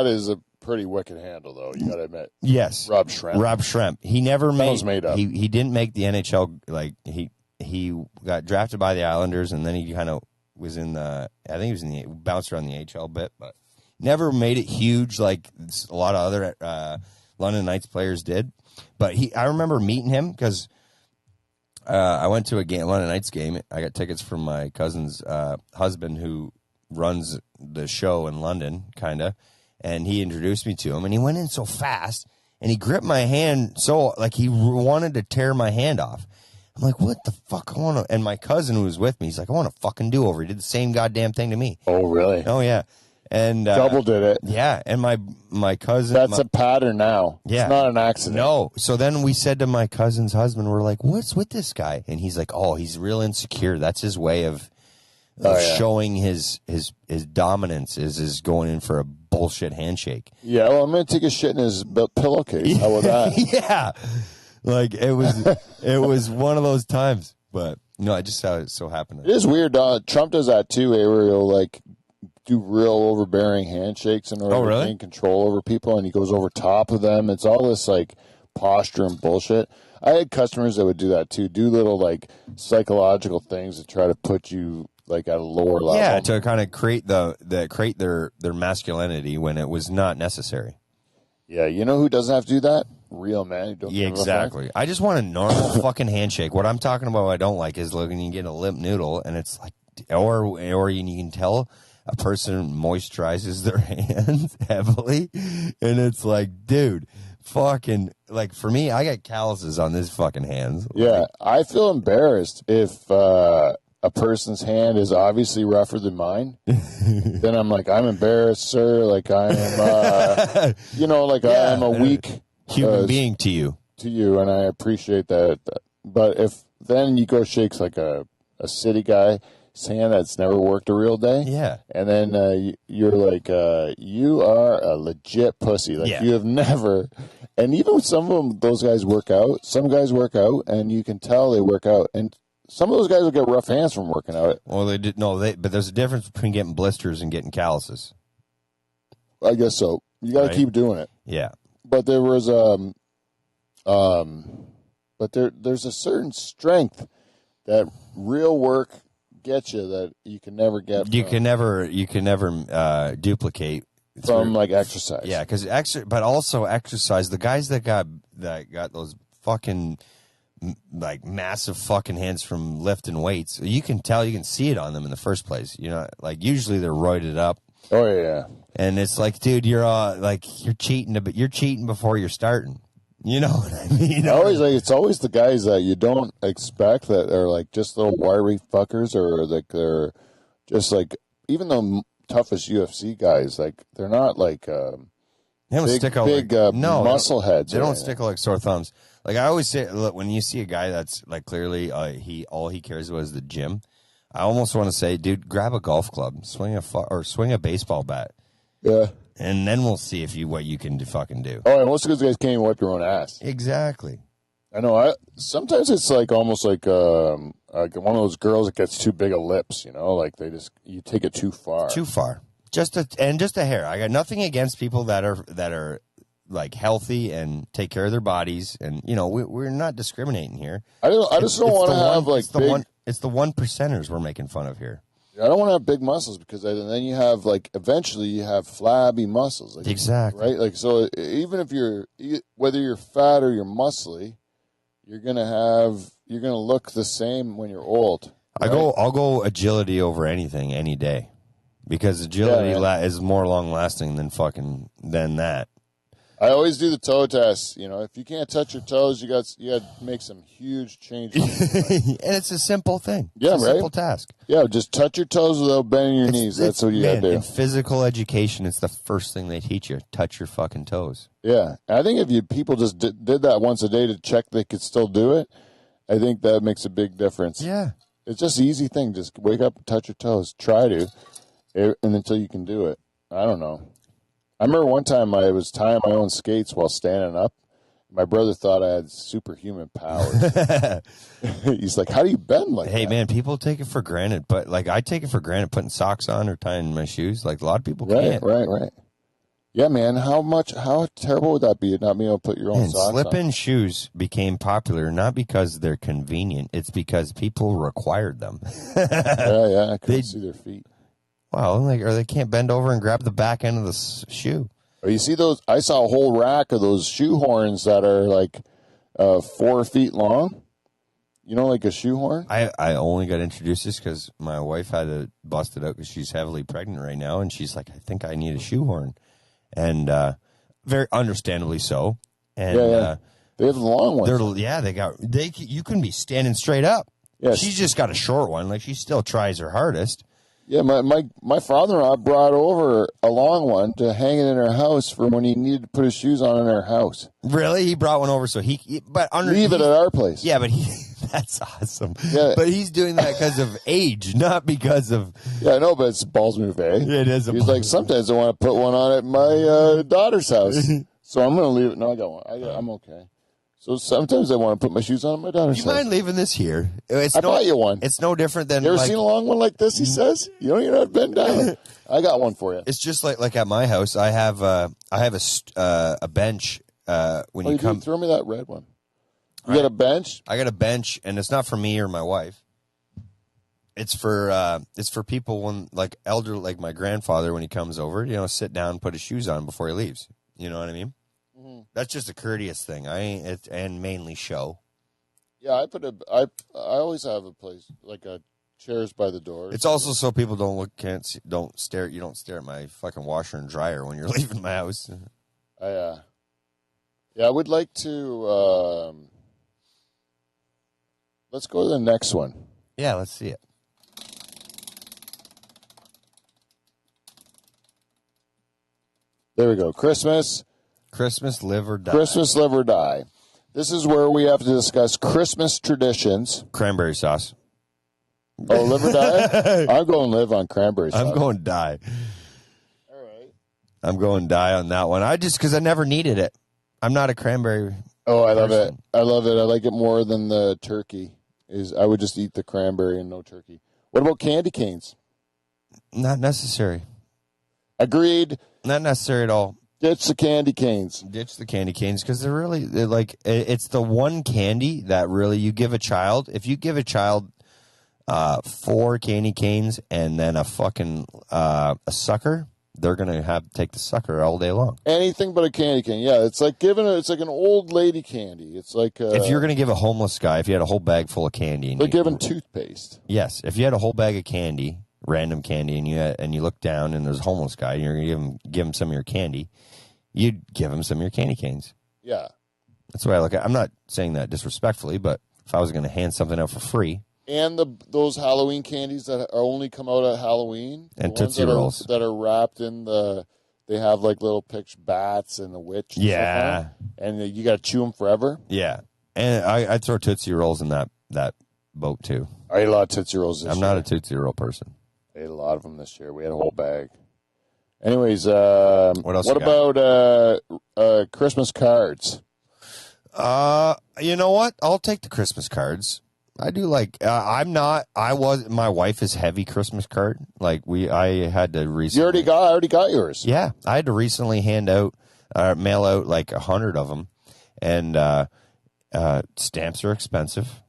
[SPEAKER 1] is a pretty wicked handle, though. You got to admit.
[SPEAKER 2] Yes,
[SPEAKER 1] Rob Schremp.
[SPEAKER 2] Rob Schremp. He never
[SPEAKER 1] made up.
[SPEAKER 2] He didn't make the NHL. Like he got drafted by the Islanders, and then he kind of was in the. I think he was bounced around the AHL bit, but never made it huge like a lot of other London Knights players did. But I remember meeting him because I went to a London Knights game. I got tickets from my cousin's husband who runs the show in London, kind of, and he introduced me to him. And he went in so fast, and he gripped my hand so like he wanted to tear my hand off. I'm like, what the fuck? And my cousin who was with me, he's like, I want a fucking do-over. He did the same goddamn thing to me.
[SPEAKER 1] Oh, really?
[SPEAKER 2] Oh, yeah. And
[SPEAKER 1] double did it.
[SPEAKER 2] Yeah, and my cousin.
[SPEAKER 1] That's a pattern now.
[SPEAKER 2] Yeah.
[SPEAKER 1] It's not an accident.
[SPEAKER 2] No. So then we said to my cousin's husband, we're like, what's with this guy? And he's like, oh, he's real insecure. That's his way of showing his dominance is going in for a bullshit handshake.
[SPEAKER 1] Yeah, well, I'm going to take a shit in his pillowcase. How about that?
[SPEAKER 2] Yeah. Like it was one of those times, but no, I just saw it so happened.
[SPEAKER 1] It is weird. Trump does that too, where he'll like do real overbearing handshakes in order to gain control over people, and he goes over top of them. It's all this like posture and bullshit. I had customers that would do that too, do little like psychological things to try to put you like at a lower level.
[SPEAKER 2] Yeah, to kind of create their masculinity when it was not necessary.
[SPEAKER 1] Yeah, you know who doesn't have to do that? Real man.
[SPEAKER 2] Yeah, exactly. I just want a normal fucking handshake. What I'm talking about, what I don't like, is looking you get a limp noodle, and it's like, or you can tell a person moisturizes their hands heavily, and it's like, dude, fucking, like for me, I got calluses on this fucking hands.
[SPEAKER 1] Yeah, I feel embarrassed if a person's hand is obviously rougher than mine. Then I'm like, I'm embarrassed, sir. Like I am, I am a weak
[SPEAKER 2] human being to you,
[SPEAKER 1] and I appreciate that. But if then you go shakes like a city guy's hand that's never worked a real day, and then you're like, you are a legit pussy. Like you have never. And even some of them, those guys work out. Some guys work out, and you can tell they work out. And some of those guys will get rough hands from working out.
[SPEAKER 2] Well, but there's a difference between getting blisters and getting calluses.
[SPEAKER 1] I guess so. You got to keep doing it.
[SPEAKER 2] Yeah.
[SPEAKER 1] But there was there's a certain strength that real work gets you that you can never get.
[SPEAKER 2] You can never duplicate
[SPEAKER 1] from like exercise.
[SPEAKER 2] Yeah, but also exercise. The guys that got those fucking like massive fucking hands from lifting weights, you can see it on them in the first place. You know, like usually they're roided up.
[SPEAKER 1] Oh yeah.
[SPEAKER 2] And it's like, dude, you're cheating, but you're cheating before you're starting. You know what I mean?
[SPEAKER 1] It's always the guys that you don't expect that are like just little wiry fuckers, or like they're just like, even the toughest UFC guys, like they're not like
[SPEAKER 2] they don't stick out
[SPEAKER 1] big muscle heads.
[SPEAKER 2] They don't stick out like sore thumbs. Like I always say, look, when you see a guy that's like clearly all he cares about is the gym, I almost want to say, dude, grab a golf club, swing a baseball bat.
[SPEAKER 1] Yeah.
[SPEAKER 2] And then we'll see what you can fucking do.
[SPEAKER 1] Oh, and most of those guys can't even wipe your own ass.
[SPEAKER 2] Exactly.
[SPEAKER 1] I know. Sometimes it's like almost like one of those girls that gets too big of lips, you know, like you take it too far.
[SPEAKER 2] Too far. Just a hair. I got nothing against people that are like healthy and take care of their bodies, and you know we're not discriminating here.
[SPEAKER 1] I just don't want to have like
[SPEAKER 2] it's the 1%ers we're making fun of here.
[SPEAKER 1] I don't want to have big muscles because then you have like eventually you have flabby muscles. Like,
[SPEAKER 2] exactly.
[SPEAKER 1] Right. Like so, even if whether you're fat or you're muscly, you're gonna look the same when you're old.
[SPEAKER 2] I'll go agility over anything any day, because agility is more long lasting than that.
[SPEAKER 1] I always do the toe test. If you can't touch your toes, you got to make some huge changes.
[SPEAKER 2] And it's a simple thing.
[SPEAKER 1] Yeah,
[SPEAKER 2] it's a simple task.
[SPEAKER 1] Yeah, just touch your toes without bending your knees. That's what you got to do.
[SPEAKER 2] In physical education, it's the first thing they teach you. Touch your fucking toes.
[SPEAKER 1] Yeah. I think if people just did that once a day to check they could still do it, I think that makes a big difference.
[SPEAKER 2] Yeah.
[SPEAKER 1] It's just an easy thing. Just wake up and touch your toes. Try to, and until you can do it. I don't know. I remember one time I was tying my own skates while standing up. My brother thought I had superhuman powers. He's like, how do you bend like that?
[SPEAKER 2] Hey, man, people take it for granted. But, I take it for granted putting socks on or tying my shoes. A lot of people can't.
[SPEAKER 1] Right. Yeah, man, how terrible would that be, not being able to put your own socks on?
[SPEAKER 2] Slip-in shoes became popular not because they're convenient. It's because people required them.
[SPEAKER 1] Yeah, I couldn't see their feet.
[SPEAKER 2] Wow, or they can't bend over and grab the back end of the shoe.
[SPEAKER 1] Oh, you see those? I saw a whole rack of those shoe horns that are 4 feet long. Like a shoe horn?
[SPEAKER 2] I only got introduced to this because my wife had to bust it out because she's heavily pregnant right now, and she's like, I think I need a shoe horn. And very understandably so. And
[SPEAKER 1] they have the long ones.
[SPEAKER 2] You couldn't be standing straight up.
[SPEAKER 1] Yes.
[SPEAKER 2] She's just got a short one. She still tries her hardest.
[SPEAKER 1] Yeah, my father-in-law brought over a long one to hang it in her house for when he needed to put his shoes on in her house.
[SPEAKER 2] Really? He brought one over so leave
[SPEAKER 1] it at our place.
[SPEAKER 2] Yeah, but that's awesome.
[SPEAKER 1] Yeah.
[SPEAKER 2] But he's doing that because of age, not because of...
[SPEAKER 1] Yeah, I know, but it's a balls move, eh?
[SPEAKER 2] Yeah, it is
[SPEAKER 1] He's like, sometimes I want to put one on at my daughter's house. So I'm going to leave it. No, I got one. I'm okay. So sometimes I want to put my shoes on at my daughter's house.
[SPEAKER 2] You mind leaving this here?
[SPEAKER 1] I bought you one.
[SPEAKER 2] It's no different than...
[SPEAKER 1] You ever seen a long one like this, he says? You don't even have to bend down. I got one for you.
[SPEAKER 2] It's just like at my house, I have a bench when you come...
[SPEAKER 1] Throw me that red one. You got a bench?
[SPEAKER 2] I got a bench, and it's not for me or my wife. It's for people when, elder, like my grandfather, when he comes over, sit down, put his shoes on before he leaves. You know what I mean? Mm-hmm. That's just a courteous thing. And mainly show.
[SPEAKER 1] Yeah, I always have a place chairs by the door.
[SPEAKER 2] It's also so people don't stare at my fucking washer and dryer when you're leaving my house.
[SPEAKER 1] I would like to. Let's go to the next one.
[SPEAKER 2] Yeah, let's see it.
[SPEAKER 1] There we go. Christmas,
[SPEAKER 2] live or die.
[SPEAKER 1] Christmas, live or die. This is where we have to discuss Christmas traditions.
[SPEAKER 2] Cranberry sauce.
[SPEAKER 1] Oh, live or die? I'm going live on cranberry sauce.
[SPEAKER 2] I'm going die.
[SPEAKER 1] All right.
[SPEAKER 2] I'm going die on that one. Because I never needed it. I'm not a cranberry.
[SPEAKER 1] Oh, I love it. I love it. I like it more than the turkey. I would just eat the cranberry and no turkey. What about candy canes?
[SPEAKER 2] Not necessary.
[SPEAKER 1] Agreed.
[SPEAKER 2] Not necessary at all.
[SPEAKER 1] Ditch the candy canes.
[SPEAKER 2] Ditch the candy canes because it's the one candy that really you give a child. If you give a child 4 candy canes and then a fucking a sucker, they're gonna take the sucker all day long.
[SPEAKER 1] Anything but a candy cane. Yeah, it's like it's like an old lady candy. It's like
[SPEAKER 2] if you're gonna give a homeless guy, if you had a whole bag full of candy,
[SPEAKER 1] they're giving toothpaste.
[SPEAKER 2] Yes, if you had a whole bag of candy, random candy, and you look down and there's a homeless guy, and you're gonna give him some of your candy, you'd give him some of your candy canes.
[SPEAKER 1] Yeah,
[SPEAKER 2] that's the way I look at it. I'm not saying that disrespectfully, but if I was gonna hand something out for free.
[SPEAKER 1] And those Halloween candies that only come out at Halloween.
[SPEAKER 2] And Tootsie Rolls.
[SPEAKER 1] That are wrapped in they have little picture bats and the witch. And
[SPEAKER 2] yeah.
[SPEAKER 1] Stuff and you got to chew them forever.
[SPEAKER 2] Yeah. And I'd throw Tootsie Rolls in that boat too.
[SPEAKER 1] I ate a lot of Tootsie Rolls this year.
[SPEAKER 2] I'm not a Tootsie Roll person.
[SPEAKER 1] I ate a lot of them this year. We had a whole bag. Anyways, what else? What about Christmas cards?
[SPEAKER 2] You know what? I'll take the Christmas cards. I do my wife is heavy Christmas card. I had to recently.
[SPEAKER 1] I already got yours.
[SPEAKER 2] Yeah. I had to recently mail out 100 of them. And, stamps are expensive.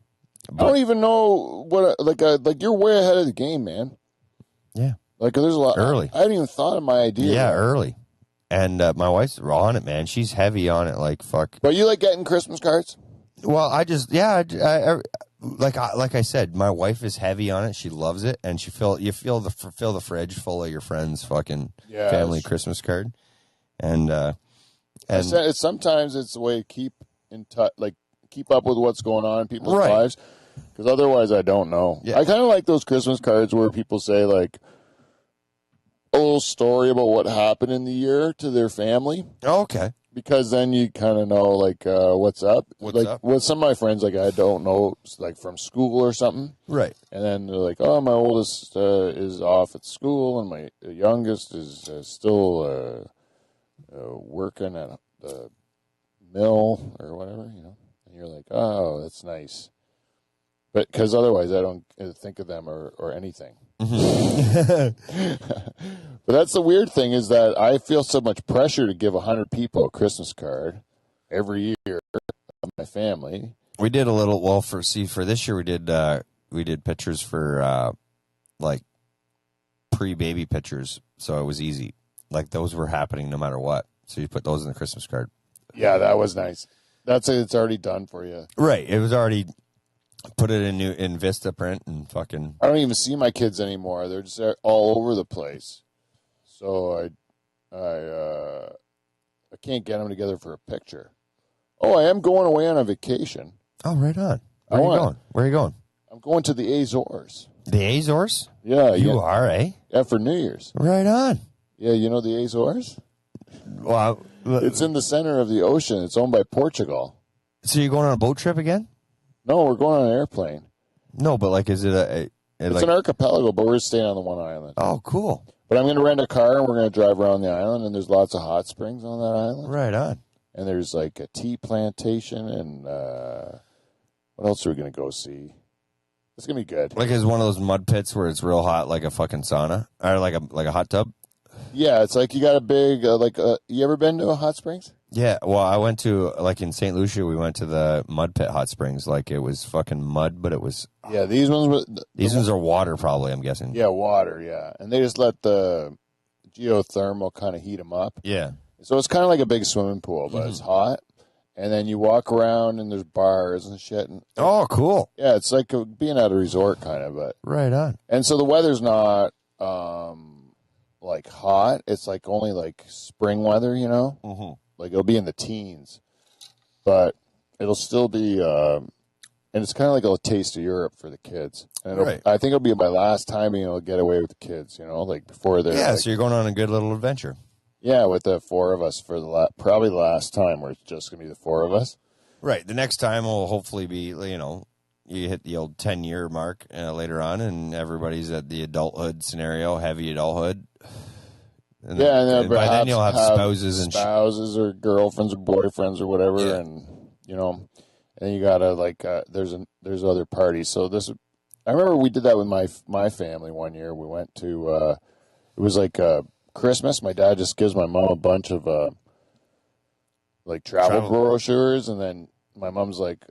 [SPEAKER 1] I don't even know what, you're way ahead of the game, man.
[SPEAKER 2] Yeah.
[SPEAKER 1] There's a lot.
[SPEAKER 2] Early.
[SPEAKER 1] I hadn't even thought of my idea.
[SPEAKER 2] Yeah, early. And, my wife's on it, man. She's heavy on it, fuck.
[SPEAKER 1] But you like getting Christmas cards?
[SPEAKER 2] Well, like I said, my wife is heavy on it. She loves it, and you fill the fridge full of your friends' fucking family Christmas card, and
[SPEAKER 1] sometimes it's a way to keep in touch, like keep up with what's going on in people's lives. Because otherwise, I don't know. Yeah. I kind of like those Christmas cards where people say like a little story about what happened in the year to their family.
[SPEAKER 2] Oh, okay.
[SPEAKER 1] Because then you kind of know like what's up.
[SPEAKER 2] What's up?
[SPEAKER 1] With some of my friends, like I don't know, like from school or something.
[SPEAKER 2] Right.
[SPEAKER 1] And then they're like, "Oh, my oldest is off at school, and my youngest is still working at the mill or whatever." You know, and you're like, "Oh, that's nice." But because otherwise, I don't think of them or anything. But that's the weird thing is that I feel so much pressure to give 100 people a Christmas card every year of my family.
[SPEAKER 2] We did a little for this year we did pictures for like pre-baby pictures, so it was easy. Like those were happening no matter what. So you put those in the Christmas card.
[SPEAKER 1] Yeah, that was nice. It's already done for you.
[SPEAKER 2] Right. It was already put it in Vista print and fucking.
[SPEAKER 1] I don't even see my kids anymore. They're just all over the place. So I can't get them together for a picture. Oh, I am going away on a vacation.
[SPEAKER 2] Oh, right on. Where are you going? Where are you going?
[SPEAKER 1] I'm going to the Azores.
[SPEAKER 2] The Azores?
[SPEAKER 1] Yeah.
[SPEAKER 2] You are, eh?
[SPEAKER 1] Yeah, for New Year's.
[SPEAKER 2] Right on.
[SPEAKER 1] Yeah, you know the Azores?
[SPEAKER 2] Well,
[SPEAKER 1] it's in the center of the ocean. It's owned by Portugal.
[SPEAKER 2] So you're going on a boat trip again?
[SPEAKER 1] No, we're going on an airplane.
[SPEAKER 2] No, but like, is it
[SPEAKER 1] it's an archipelago, but we're staying on the one island.
[SPEAKER 2] Oh, cool.
[SPEAKER 1] But I'm going to rent a car, and we're going to drive around the island, and there's lots of hot springs on that island.
[SPEAKER 2] Right on.
[SPEAKER 1] And there's like a tea plantation, and what else are we going to go see? It's going to be good.
[SPEAKER 2] Like, is one of those mud pits where it's real hot, like a fucking sauna? Or like a hot tub?
[SPEAKER 1] Yeah, it's like you got a big, you ever been to a hot springs?
[SPEAKER 2] Yeah, well, I went to, like in St. Lucia, we went to the mud pit hot springs. Like, it was fucking mud, but it was...
[SPEAKER 1] Yeah, these ones...
[SPEAKER 2] These ones are water, probably, I'm guessing.
[SPEAKER 1] Yeah, water, yeah. And they just let the geothermal kind of heat them up.
[SPEAKER 2] Yeah.
[SPEAKER 1] So it's kind of like a big swimming pool, but it's hot. And then you walk around, and there's bars and shit. And,
[SPEAKER 2] oh, cool.
[SPEAKER 1] Yeah, it's like being at a resort, kind of. But
[SPEAKER 2] right on.
[SPEAKER 1] And so the weather's not... like hot. It's like only like spring weather, you know? Mm-hmm. Like it'll be in the teens, but it'll still be, and it's kind of like a taste of Europe for the kids. And
[SPEAKER 2] right.
[SPEAKER 1] I think it'll be my last time being able to get away with the kids, you know, like before they're.
[SPEAKER 2] Yeah,
[SPEAKER 1] like,
[SPEAKER 2] so you're going on a good little adventure.
[SPEAKER 1] Yeah, with the four of us for probably the last time where it's just going to be the four of us.
[SPEAKER 2] Right. The next time will hopefully be, you know, you hit the old 10-year mark later on, and everybody's at the adulthood scenario, heavy adulthood. And
[SPEAKER 1] and
[SPEAKER 2] by then you'll have spouses
[SPEAKER 1] or girlfriends or boyfriends or whatever,
[SPEAKER 2] yeah.
[SPEAKER 1] And you know, and you gotta like there's other parties. So I remember we did that with my family one year. We went to it was like Christmas. My dad just gives my mom a bunch of like travel brochures, and then my mom's like,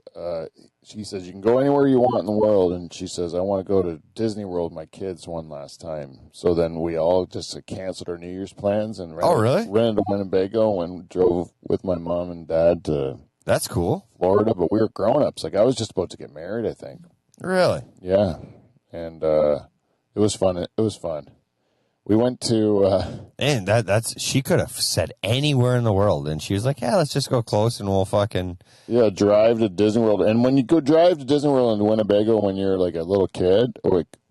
[SPEAKER 1] she says, you can go anywhere you want in the world. And she says, I want to go to Disney World with my kids one last time. So then we all just canceled our New Year's plans and ran to Winnebago and drove with my mom and dad to
[SPEAKER 2] That's cool.
[SPEAKER 1] Florida. But we were grown-ups. Like I was just about to get married, I think.
[SPEAKER 2] Really?
[SPEAKER 1] Yeah. And it was fun. It was fun. We went to...
[SPEAKER 2] and that's she could have said anywhere in the world, and she was like, yeah, let's just go close and we'll fucking...
[SPEAKER 1] Yeah, drive to Disney World. And when you go drive to Disney World in Winnebago when you're like a little kid,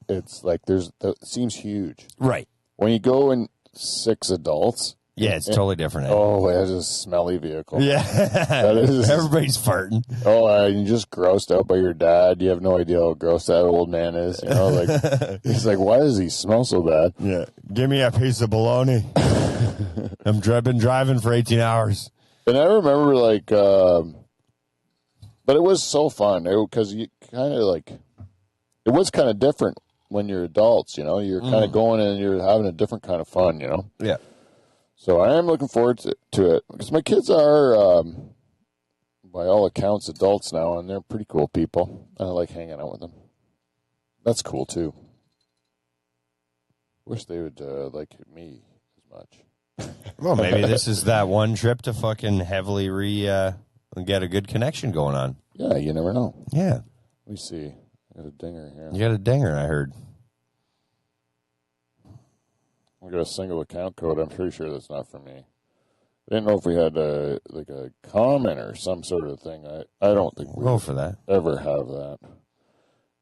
[SPEAKER 1] it's like it seems huge.
[SPEAKER 2] Right.
[SPEAKER 1] When you go in 6 adults...
[SPEAKER 2] Yeah, it's totally different.
[SPEAKER 1] Oh, it's a smelly vehicle.
[SPEAKER 2] Yeah. Everybody's farting.
[SPEAKER 1] Oh, you're just grossed out by your dad. You have no idea how gross that old man is. You know, like he's like, why does he smell so bad?
[SPEAKER 2] Yeah. Give me a piece of bologna. I've been driving for 18 hours.
[SPEAKER 1] And I remember like, but it was so fun because you kind of like, it was kind of different when you're adults, you know, you're kind of going and you're having a different kind of fun, you know?
[SPEAKER 2] Yeah.
[SPEAKER 1] So I am looking forward to it because my kids are, by all accounts, adults now, and they're pretty cool people. I like hanging out with them. That's cool too. Wish they would like me as much.
[SPEAKER 2] Well, maybe this is that one trip to fucking heavily get a good connection going on.
[SPEAKER 1] Yeah, you never know.
[SPEAKER 2] Yeah.
[SPEAKER 1] Let me see. I got a dinger here.
[SPEAKER 2] You got a dinger, I heard.
[SPEAKER 1] I got a single account code. I'm pretty sure that's not for me. I didn't know if we had a comment or some sort of thing. I don't think we
[SPEAKER 2] Go for that.
[SPEAKER 1] ever have that.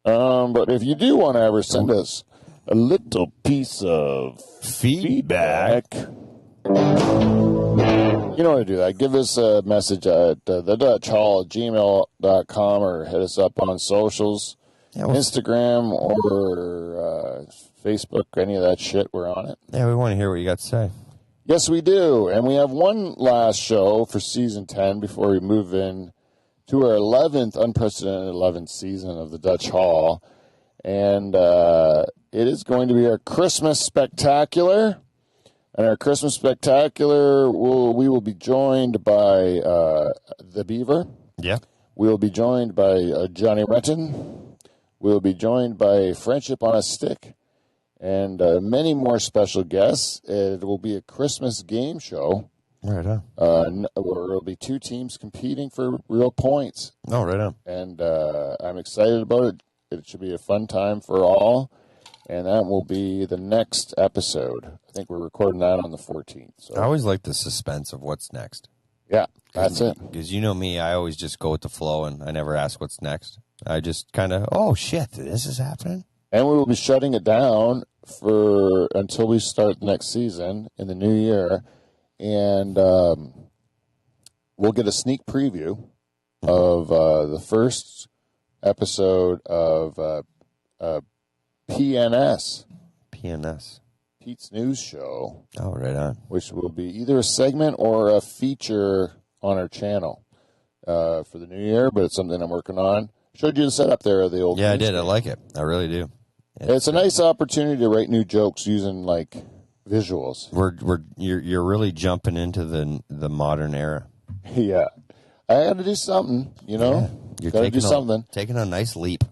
[SPEAKER 1] But if you do want to ever send us a little piece of feedback, you know how to do that. Give us a message at thedutchhall@gmail.com or hit us up on socials, Instagram or Facebook, any of that shit. We're on it.
[SPEAKER 2] Yeah, we want to hear what you got to say.
[SPEAKER 1] Yes, we do. And we have one last show for season 10 before we move in to our unprecedented 11th season of the Dutch Hall. And it is going to be our Christmas Spectacular. And our Christmas Spectacular, we will be joined by the Beaver.
[SPEAKER 2] Yeah.
[SPEAKER 1] We will be joined by Johnny Renton. We will be joined by Friendship on a Stick. And many more special guests. It will be a Christmas game show.
[SPEAKER 2] Right on.
[SPEAKER 1] Where it'll be two teams competing for real points.
[SPEAKER 2] Oh, right on.
[SPEAKER 1] And I'm excited about it. It should be a fun time for all. And that will be the next episode. I think we're recording that on the 14th. So.
[SPEAKER 2] I always like the suspense of what's next.
[SPEAKER 1] Yeah, that's it.
[SPEAKER 2] Because you know me, I always just go with the flow, and I never ask what's next. I just kind of, oh, shit, this is happening?
[SPEAKER 1] And we will be shutting it down until we start the next season in the new year. And we'll get a sneak preview of the first episode of PNS.
[SPEAKER 2] PNS.
[SPEAKER 1] Pete's News Show.
[SPEAKER 2] Oh, right on.
[SPEAKER 1] Which will be either a segment or a feature on our channel for the new year, but it's something I'm working on. Showed you the setup there of the old.
[SPEAKER 2] Yeah, I did. I like it. I really do.
[SPEAKER 1] It's a nice opportunity to write new jokes using like visuals.
[SPEAKER 2] You're really jumping into the modern era.
[SPEAKER 1] Yeah, I got to do something. You know,
[SPEAKER 2] you're
[SPEAKER 1] got to do something.
[SPEAKER 2] Taking a nice leap.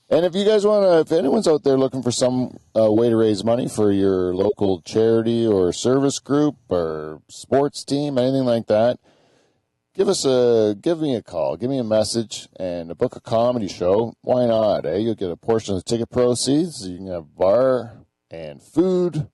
[SPEAKER 1] And if you guys want to, if anyone's out there looking for some way to raise money for your local charity or service group or sports team, anything like that, give me a call, give me a message, and book a comedy show. Why not? You'll get a portion of the ticket proceeds. You can have bar and food,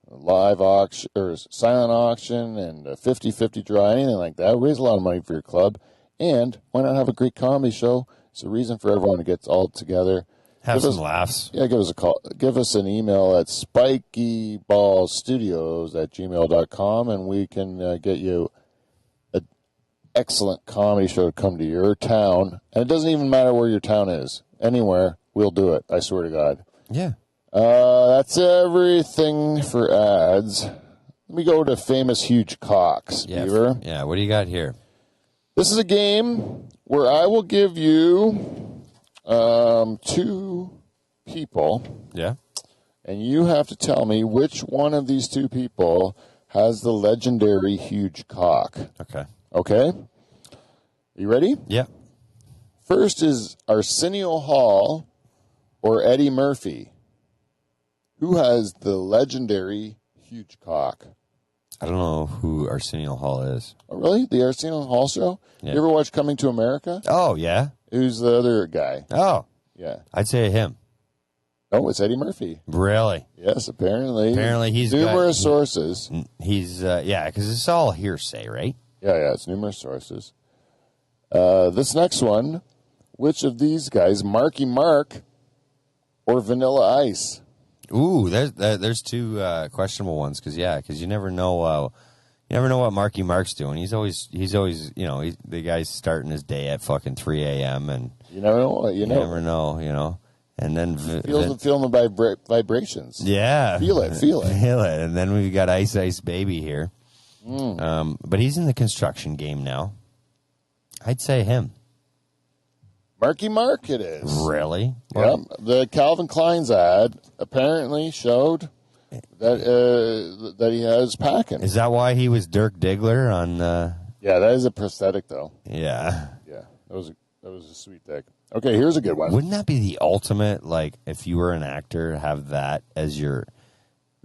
[SPEAKER 1] live auction or silent auction, and a 50-50 draw, anything like that. Raise a lot of money for your club, and why not have a great comedy show? It's a reason for everyone to get all together.
[SPEAKER 2] Have some laughs.
[SPEAKER 1] Yeah, give us a call. Give us an email at spikyballstudios@gmail.com, and we can get you an excellent comedy show to come to your town. And it doesn't even matter where your town is. Anywhere, we'll do it. I swear to God.
[SPEAKER 2] Yeah.
[SPEAKER 1] That's everything for ads. Let me go to Famous Huge Cocks, Beaver.
[SPEAKER 2] Yeah, what do you got here?
[SPEAKER 1] This is a game where I will give you two people.
[SPEAKER 2] Yeah.
[SPEAKER 1] And you have to tell me which one of these two people has the legendary huge cock.
[SPEAKER 2] Okay.
[SPEAKER 1] Okay? You ready?
[SPEAKER 2] Yeah.
[SPEAKER 1] First is Arsenio Hall or Eddie Murphy. Who has the legendary huge cock?
[SPEAKER 2] I don't know who Arsenio Hall is.
[SPEAKER 1] Oh, really? The Arsenio Hall show?
[SPEAKER 2] Yeah.
[SPEAKER 1] You ever watch Coming to America?
[SPEAKER 2] Oh, yeah.
[SPEAKER 1] Who's the other guy?
[SPEAKER 2] Oh.
[SPEAKER 1] Yeah.
[SPEAKER 2] I'd say him.
[SPEAKER 1] Oh, it's Eddie Murphy.
[SPEAKER 2] Really?
[SPEAKER 1] Yes, apparently.
[SPEAKER 2] Apparently he's
[SPEAKER 1] numerous sources.
[SPEAKER 2] He's, yeah, because it's all hearsay, right?
[SPEAKER 1] Yeah, it's numerous sources. This next one, which of these guys, Marky Mark or Vanilla Ice?
[SPEAKER 2] Ooh, there's two questionable ones because you never know what Marky Mark's doing. He's always the guy's starting his day at fucking 3 a.m. and
[SPEAKER 1] you never know. You
[SPEAKER 2] never know. And then
[SPEAKER 1] feeling the vibrations.
[SPEAKER 2] Yeah,
[SPEAKER 1] feel it.
[SPEAKER 2] And then we've got Ice Baby here. But he's in the construction game now. I'd say him.
[SPEAKER 1] Marky Mark it is.
[SPEAKER 2] Really?
[SPEAKER 1] Yep. The Calvin Klein's ad apparently showed that he has packing.
[SPEAKER 2] Is that why he was Dirk Diggler on?
[SPEAKER 1] Yeah, that is a prosthetic though.
[SPEAKER 2] Yeah.
[SPEAKER 1] Yeah, that was a sweet dick. Okay, here's a good one.
[SPEAKER 2] Wouldn't that be the ultimate? Like, if you were an actor, have that as your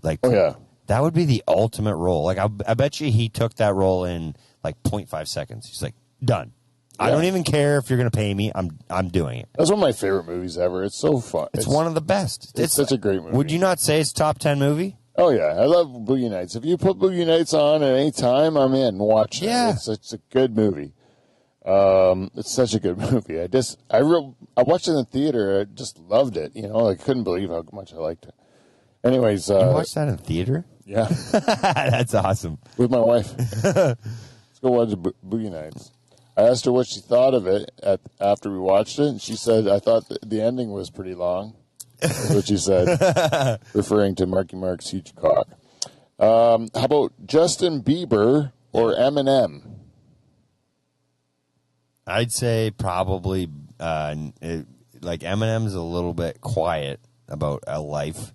[SPEAKER 2] like?
[SPEAKER 1] Oh yeah.
[SPEAKER 2] That would be the ultimate role. Like, I bet you he took that role in like 0.5 seconds. He's like, done. I don't even care if you're going to pay me. I'm doing it.
[SPEAKER 1] That's one of my favorite movies ever. It's so fun.
[SPEAKER 2] It's one of the best.
[SPEAKER 1] It's such a great movie.
[SPEAKER 2] Would you not say it's top 10 movie?
[SPEAKER 1] Oh, yeah. I love Boogie Nights. If you put Boogie Nights on at any time, I'm in. Watch it.
[SPEAKER 2] Yeah.
[SPEAKER 1] It's a good movie. It's such a good movie. I watched it in the theater. I just loved it. You know, I couldn't believe how much I liked it. Anyways.
[SPEAKER 2] You watched that in theater?
[SPEAKER 1] Yeah.
[SPEAKER 2] That's awesome.
[SPEAKER 1] With my wife. Let's go watch Boogie Nights. I asked her what she thought of it after we watched it, and she said, I thought the ending was pretty long. That's what she said, referring to Marky Mark's huge cock. How about Justin Bieber or Eminem?
[SPEAKER 2] I'd say probably like Eminem's a little bit quiet about life,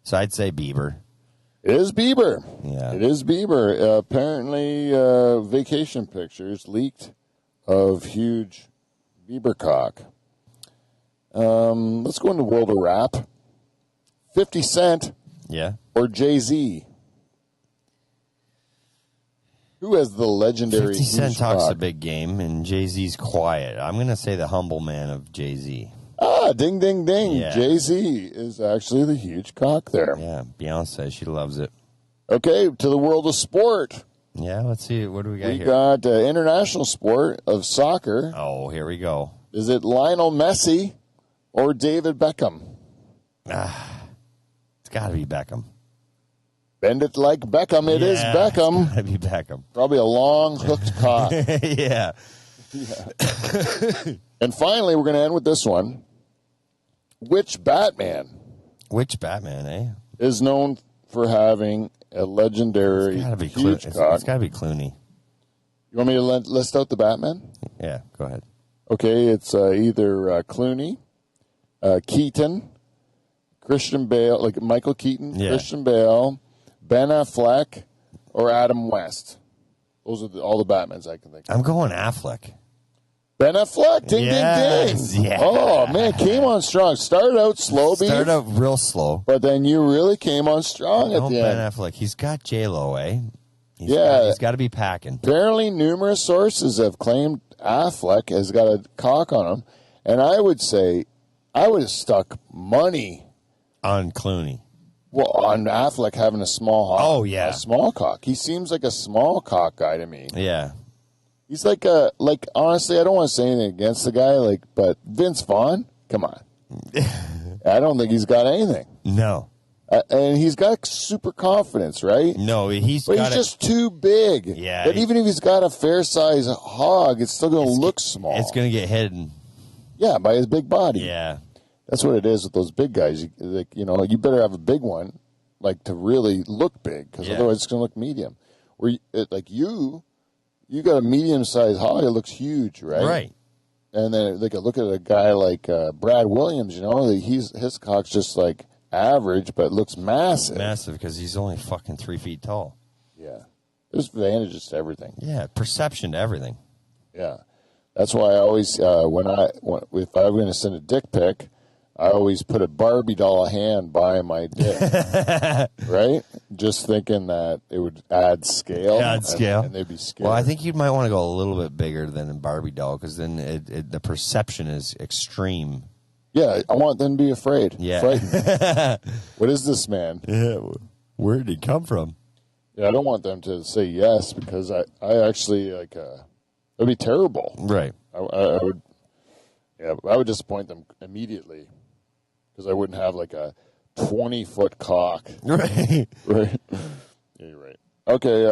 [SPEAKER 2] so I'd say Bieber.
[SPEAKER 1] It is Bieber.
[SPEAKER 2] Yeah.
[SPEAKER 1] It is Bieber. Apparently, vacation pictures leaked of huge Bieber cock. Let's go into world of rap. 50 Cent
[SPEAKER 2] Yeah.
[SPEAKER 1] or Jay-Z? Who has the legendary
[SPEAKER 2] 50 Cent
[SPEAKER 1] huge
[SPEAKER 2] talks
[SPEAKER 1] cock?
[SPEAKER 2] a big game, and Jay-Z's quiet. I'm going to say the humble man of Jay-Z.
[SPEAKER 1] Ah, ding, ding, ding.
[SPEAKER 2] Yeah.
[SPEAKER 1] Jay-Z is actually the huge cock there.
[SPEAKER 2] Yeah, Beyonce, she loves it.
[SPEAKER 1] Okay, to the world of sport.
[SPEAKER 2] Yeah, let's see. What do we got
[SPEAKER 1] We
[SPEAKER 2] here?
[SPEAKER 1] got international sport of soccer.
[SPEAKER 2] Oh, here we go.
[SPEAKER 1] Is it Lionel Messi or David Beckham?
[SPEAKER 2] It's got to be Beckham.
[SPEAKER 1] Bend it like Beckham. It is Beckham.
[SPEAKER 2] It's got to be Beckham.
[SPEAKER 1] Probably a long hooked cock.
[SPEAKER 2] Yeah.
[SPEAKER 1] And finally, we're going to end with this one. Which Batman
[SPEAKER 2] Which Batman, eh?
[SPEAKER 1] is known for having a legendary
[SPEAKER 2] It's got to be
[SPEAKER 1] huge cock?
[SPEAKER 2] It's got to be Clooney.
[SPEAKER 1] You want me to list out the Batman?
[SPEAKER 2] Yeah, go ahead.
[SPEAKER 1] Okay, it's either Clooney, Keaton, Christian Bale, like Michael Keaton,
[SPEAKER 2] Yeah.
[SPEAKER 1] Christian Bale, Ben Affleck, or Adam West. Those are all the Batmans I can think of.
[SPEAKER 2] I'm going Affleck.
[SPEAKER 1] Ben Affleck, ding,
[SPEAKER 2] Yes,
[SPEAKER 1] ding, ding.
[SPEAKER 2] yeah.
[SPEAKER 1] Oh, man, came on strong. Started out slow, Beef,
[SPEAKER 2] Start out real slow.
[SPEAKER 1] but then you really came on strong at
[SPEAKER 2] Oh,
[SPEAKER 1] the
[SPEAKER 2] Ben
[SPEAKER 1] end.
[SPEAKER 2] Affleck. He's got J-Lo, eh?
[SPEAKER 1] Yeah.
[SPEAKER 2] He's got to be packing.
[SPEAKER 1] Apparently, numerous sources have claimed Affleck has got a cock on him, and I would say I would have stuck money
[SPEAKER 2] On Clooney.
[SPEAKER 1] on Affleck having a small cock.
[SPEAKER 2] Oh, yeah.
[SPEAKER 1] A small cock. He seems like a small cock guy to me.
[SPEAKER 2] Yeah.
[SPEAKER 1] He's like honestly, I don't want to say anything against the guy, but Vince Vaughn, come on. I don't think he's got anything.
[SPEAKER 2] No.
[SPEAKER 1] And he's got super confidence, right?
[SPEAKER 2] No, he's
[SPEAKER 1] But
[SPEAKER 2] got
[SPEAKER 1] he's just too big.
[SPEAKER 2] Yeah,
[SPEAKER 1] But even if he's got a fair size hog, it's still going to look small.
[SPEAKER 2] It's going to get hidden.
[SPEAKER 1] Yeah, by his big body.
[SPEAKER 2] Yeah.
[SPEAKER 1] That's what it is with those big guys. You better have a big one, to really look big, because
[SPEAKER 2] Yeah.
[SPEAKER 1] otherwise it's going to look medium. You got a medium-sized hog, it looks huge, right?
[SPEAKER 2] Right.
[SPEAKER 1] And then look at a guy like Brad Williams. His cock's just average, but looks massive.
[SPEAKER 2] Massive because he's only fucking 3 feet tall.
[SPEAKER 1] Yeah, there's advantages to everything.
[SPEAKER 2] Yeah. Perception to everything.
[SPEAKER 1] Yeah, that's why I always if I'm going to send a dick pic, I always put a Barbie doll hand by my dick, right? Just thinking that it would add scale. And they'd be scared.
[SPEAKER 2] Well, I think you might want to go a little bit bigger than a Barbie doll because then the perception is extreme.
[SPEAKER 1] Yeah, I want them to be afraid.
[SPEAKER 2] Yeah.
[SPEAKER 1] Frightened. What is this man?
[SPEAKER 2] Yeah. Where did he come from?
[SPEAKER 1] Yeah, I don't want them to say yes because I actually it would be terrible.
[SPEAKER 2] Right.
[SPEAKER 1] I would. Yeah, I would disappoint them immediately because I wouldn't have a 20-foot cock.
[SPEAKER 2] Right.
[SPEAKER 1] Right. Yeah, you're right. Okay.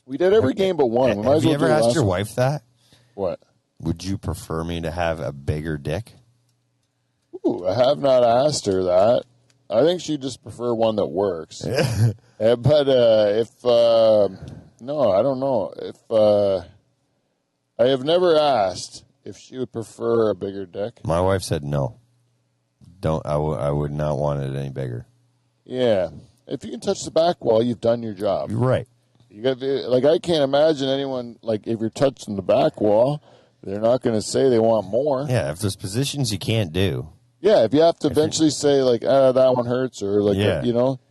[SPEAKER 1] We did every game but one. We might
[SPEAKER 2] Have
[SPEAKER 1] as
[SPEAKER 2] you
[SPEAKER 1] well
[SPEAKER 2] ever
[SPEAKER 1] do the
[SPEAKER 2] asked
[SPEAKER 1] last
[SPEAKER 2] your
[SPEAKER 1] one.
[SPEAKER 2] wife that?
[SPEAKER 1] What?
[SPEAKER 2] Would you prefer me to have a bigger dick?
[SPEAKER 1] Ooh, I have not asked her that. I think she'd just prefer one that works. But if no, I don't know. If I have never asked if she would prefer a bigger dick.
[SPEAKER 2] My wife said no. I would not want it any bigger.
[SPEAKER 1] Yeah, if you can touch the back wall, you've done your job.
[SPEAKER 2] You're right.
[SPEAKER 1] You got I can't imagine anyone if you're touching the back wall, they're not going to say they want more.
[SPEAKER 2] Yeah, if there's positions you can't do.
[SPEAKER 1] Yeah, if you have to eventually say that one hurts or
[SPEAKER 2] Yeah.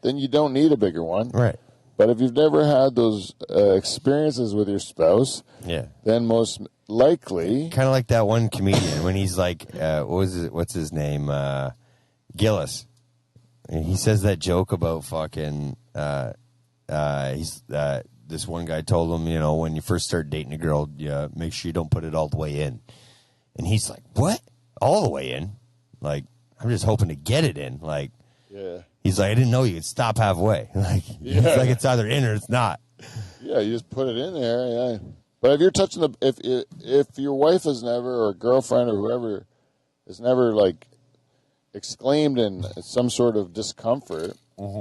[SPEAKER 1] then you don't need a bigger one.
[SPEAKER 2] Right.
[SPEAKER 1] But if you've never had those experiences with your spouse,
[SPEAKER 2] Yeah.
[SPEAKER 1] then most likely,
[SPEAKER 2] Kind of like that one comedian when he's like, what's his name? Gillis. And he says that joke about fucking, this one guy told him, when you first start dating a girl, make sure you don't put it all the way in. And he's like, what? All the way in? Like, I'm just hoping to get it in. Like,
[SPEAKER 1] yeah.
[SPEAKER 2] He's like, I didn't know you could stop halfway. Like, It's like it's either in or it's not.
[SPEAKER 1] Yeah, you just put it in there. Yeah. But if you're touching if your wife has never, or girlfriend or whoever, has never like exclaimed in some sort of discomfort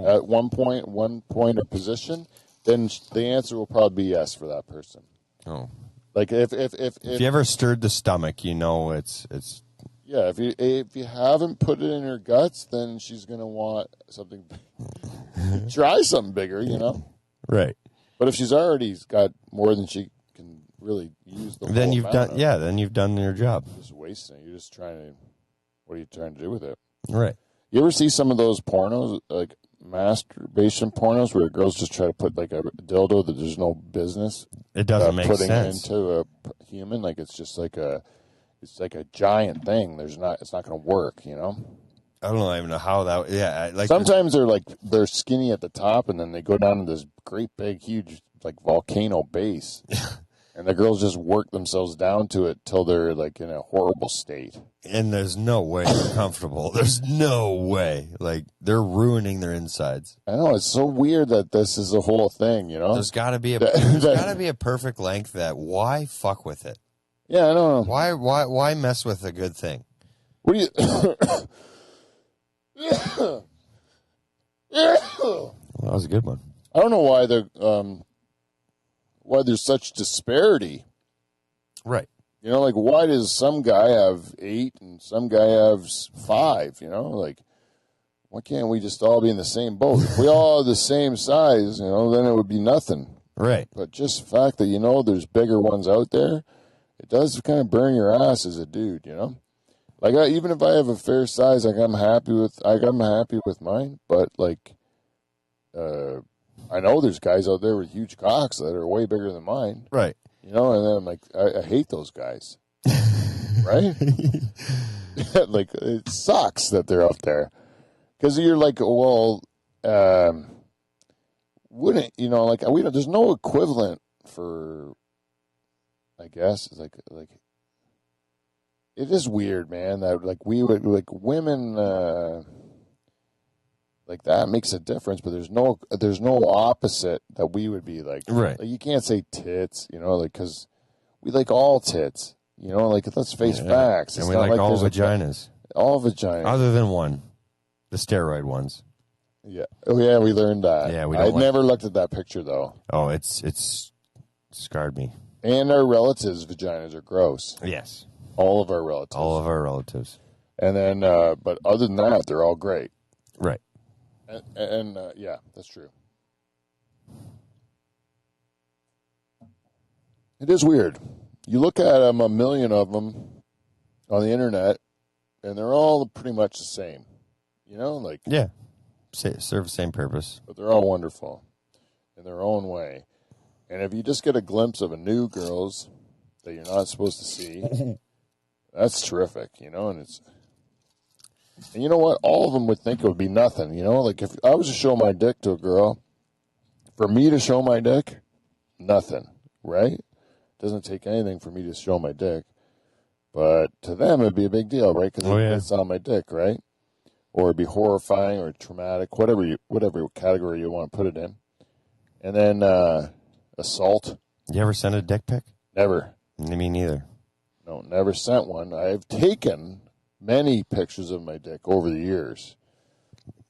[SPEAKER 1] at one point or position, then the answer will probably be yes for that person.
[SPEAKER 2] Oh,
[SPEAKER 1] like if
[SPEAKER 2] you ever stirred the stomach, it's.
[SPEAKER 1] Yeah, if you haven't put it in her guts, then she's gonna want something. Try something bigger,
[SPEAKER 2] Right.
[SPEAKER 1] But if she's already got more than she can really use,
[SPEAKER 2] Then you've done your job.
[SPEAKER 1] You're just wasting it. You're just trying to. What are you trying to do with it?
[SPEAKER 2] Right.
[SPEAKER 1] You ever see some of those pornos, like masturbation pornos, where girls just try to put like a dildo that there's no business.
[SPEAKER 2] It doesn't make
[SPEAKER 1] putting
[SPEAKER 2] sense.
[SPEAKER 1] into a human, like it's just like a. It's like a giant thing. It's not going to work,
[SPEAKER 2] I don't even know how that. Yeah, like
[SPEAKER 1] sometimes they're skinny at the top, and then they go down to this great big, huge, like volcano base, and the girls just work themselves down to it till they're like in a horrible state.
[SPEAKER 2] And there's no way they're comfortable. There's no way. Like they're ruining their insides.
[SPEAKER 1] I know, it's so weird that this is a whole thing.
[SPEAKER 2] There's got to be a perfect length. Why fuck with it?
[SPEAKER 1] Yeah, I don't know.
[SPEAKER 2] Why mess with a good thing?
[SPEAKER 1] What do you?
[SPEAKER 2] Well, that was a good one.
[SPEAKER 1] I don't know why there's such disparity.
[SPEAKER 2] Right.
[SPEAKER 1] Like why does some guy have 8 and some guy have 5? Like why can't we just all be in the same boat? If we all are the same size, then it would be nothing.
[SPEAKER 2] Right.
[SPEAKER 1] But just the fact that there's bigger ones out there. It does kind of burn your ass as a dude, Like even if I have a fair size, like I'm happy with mine. But like, I know there's guys out there with huge cocks that are way bigger than mine,
[SPEAKER 2] right?
[SPEAKER 1] And then I'm like, I hate those guys, right? Like it sucks that they're out there because you're like, well, wouldn't like there's no equivalent for. I guess it's like it is weird, man. That like we would like women like that makes a difference, but there's no opposite that we would be like.
[SPEAKER 2] Right.
[SPEAKER 1] Like you can't say tits, like because we like all tits, like let's face facts.
[SPEAKER 2] And we like all vaginas.
[SPEAKER 1] All vaginas,
[SPEAKER 2] other than one, the steroid ones.
[SPEAKER 1] Yeah. Oh yeah, we learned that.
[SPEAKER 2] Yeah,
[SPEAKER 1] I never looked at that picture though.
[SPEAKER 2] Oh, it's scarred me.
[SPEAKER 1] And our relatives' vaginas are gross.
[SPEAKER 2] Yes.
[SPEAKER 1] All of our relatives.
[SPEAKER 2] All of our relatives.
[SPEAKER 1] And then, but other than that, they're all great.
[SPEAKER 2] Right.
[SPEAKER 1] And yeah, that's true. It is weird. You look at them, a million of them on the internet, and they're all pretty much the same. Like.
[SPEAKER 2] Yeah. Serve the same purpose.
[SPEAKER 1] But they're all wonderful in their own way. And if you just get a glimpse of a new girl's that you're not supposed to see, that's terrific, and it's, and you know what? All of them would think it would be nothing, like if I was to show my dick to a girl, for me to show my dick, nothing, right? It doesn't take anything for me to show my dick, but to them it'd be a big deal, right? Because it's on my dick, right? Or it'd be horrifying or traumatic, whatever category you want to put it in. And then, assault.
[SPEAKER 2] You ever send a dick pic?
[SPEAKER 1] Never.
[SPEAKER 2] Me neither.
[SPEAKER 1] No, never sent one. I've taken many pictures of my dick over the years.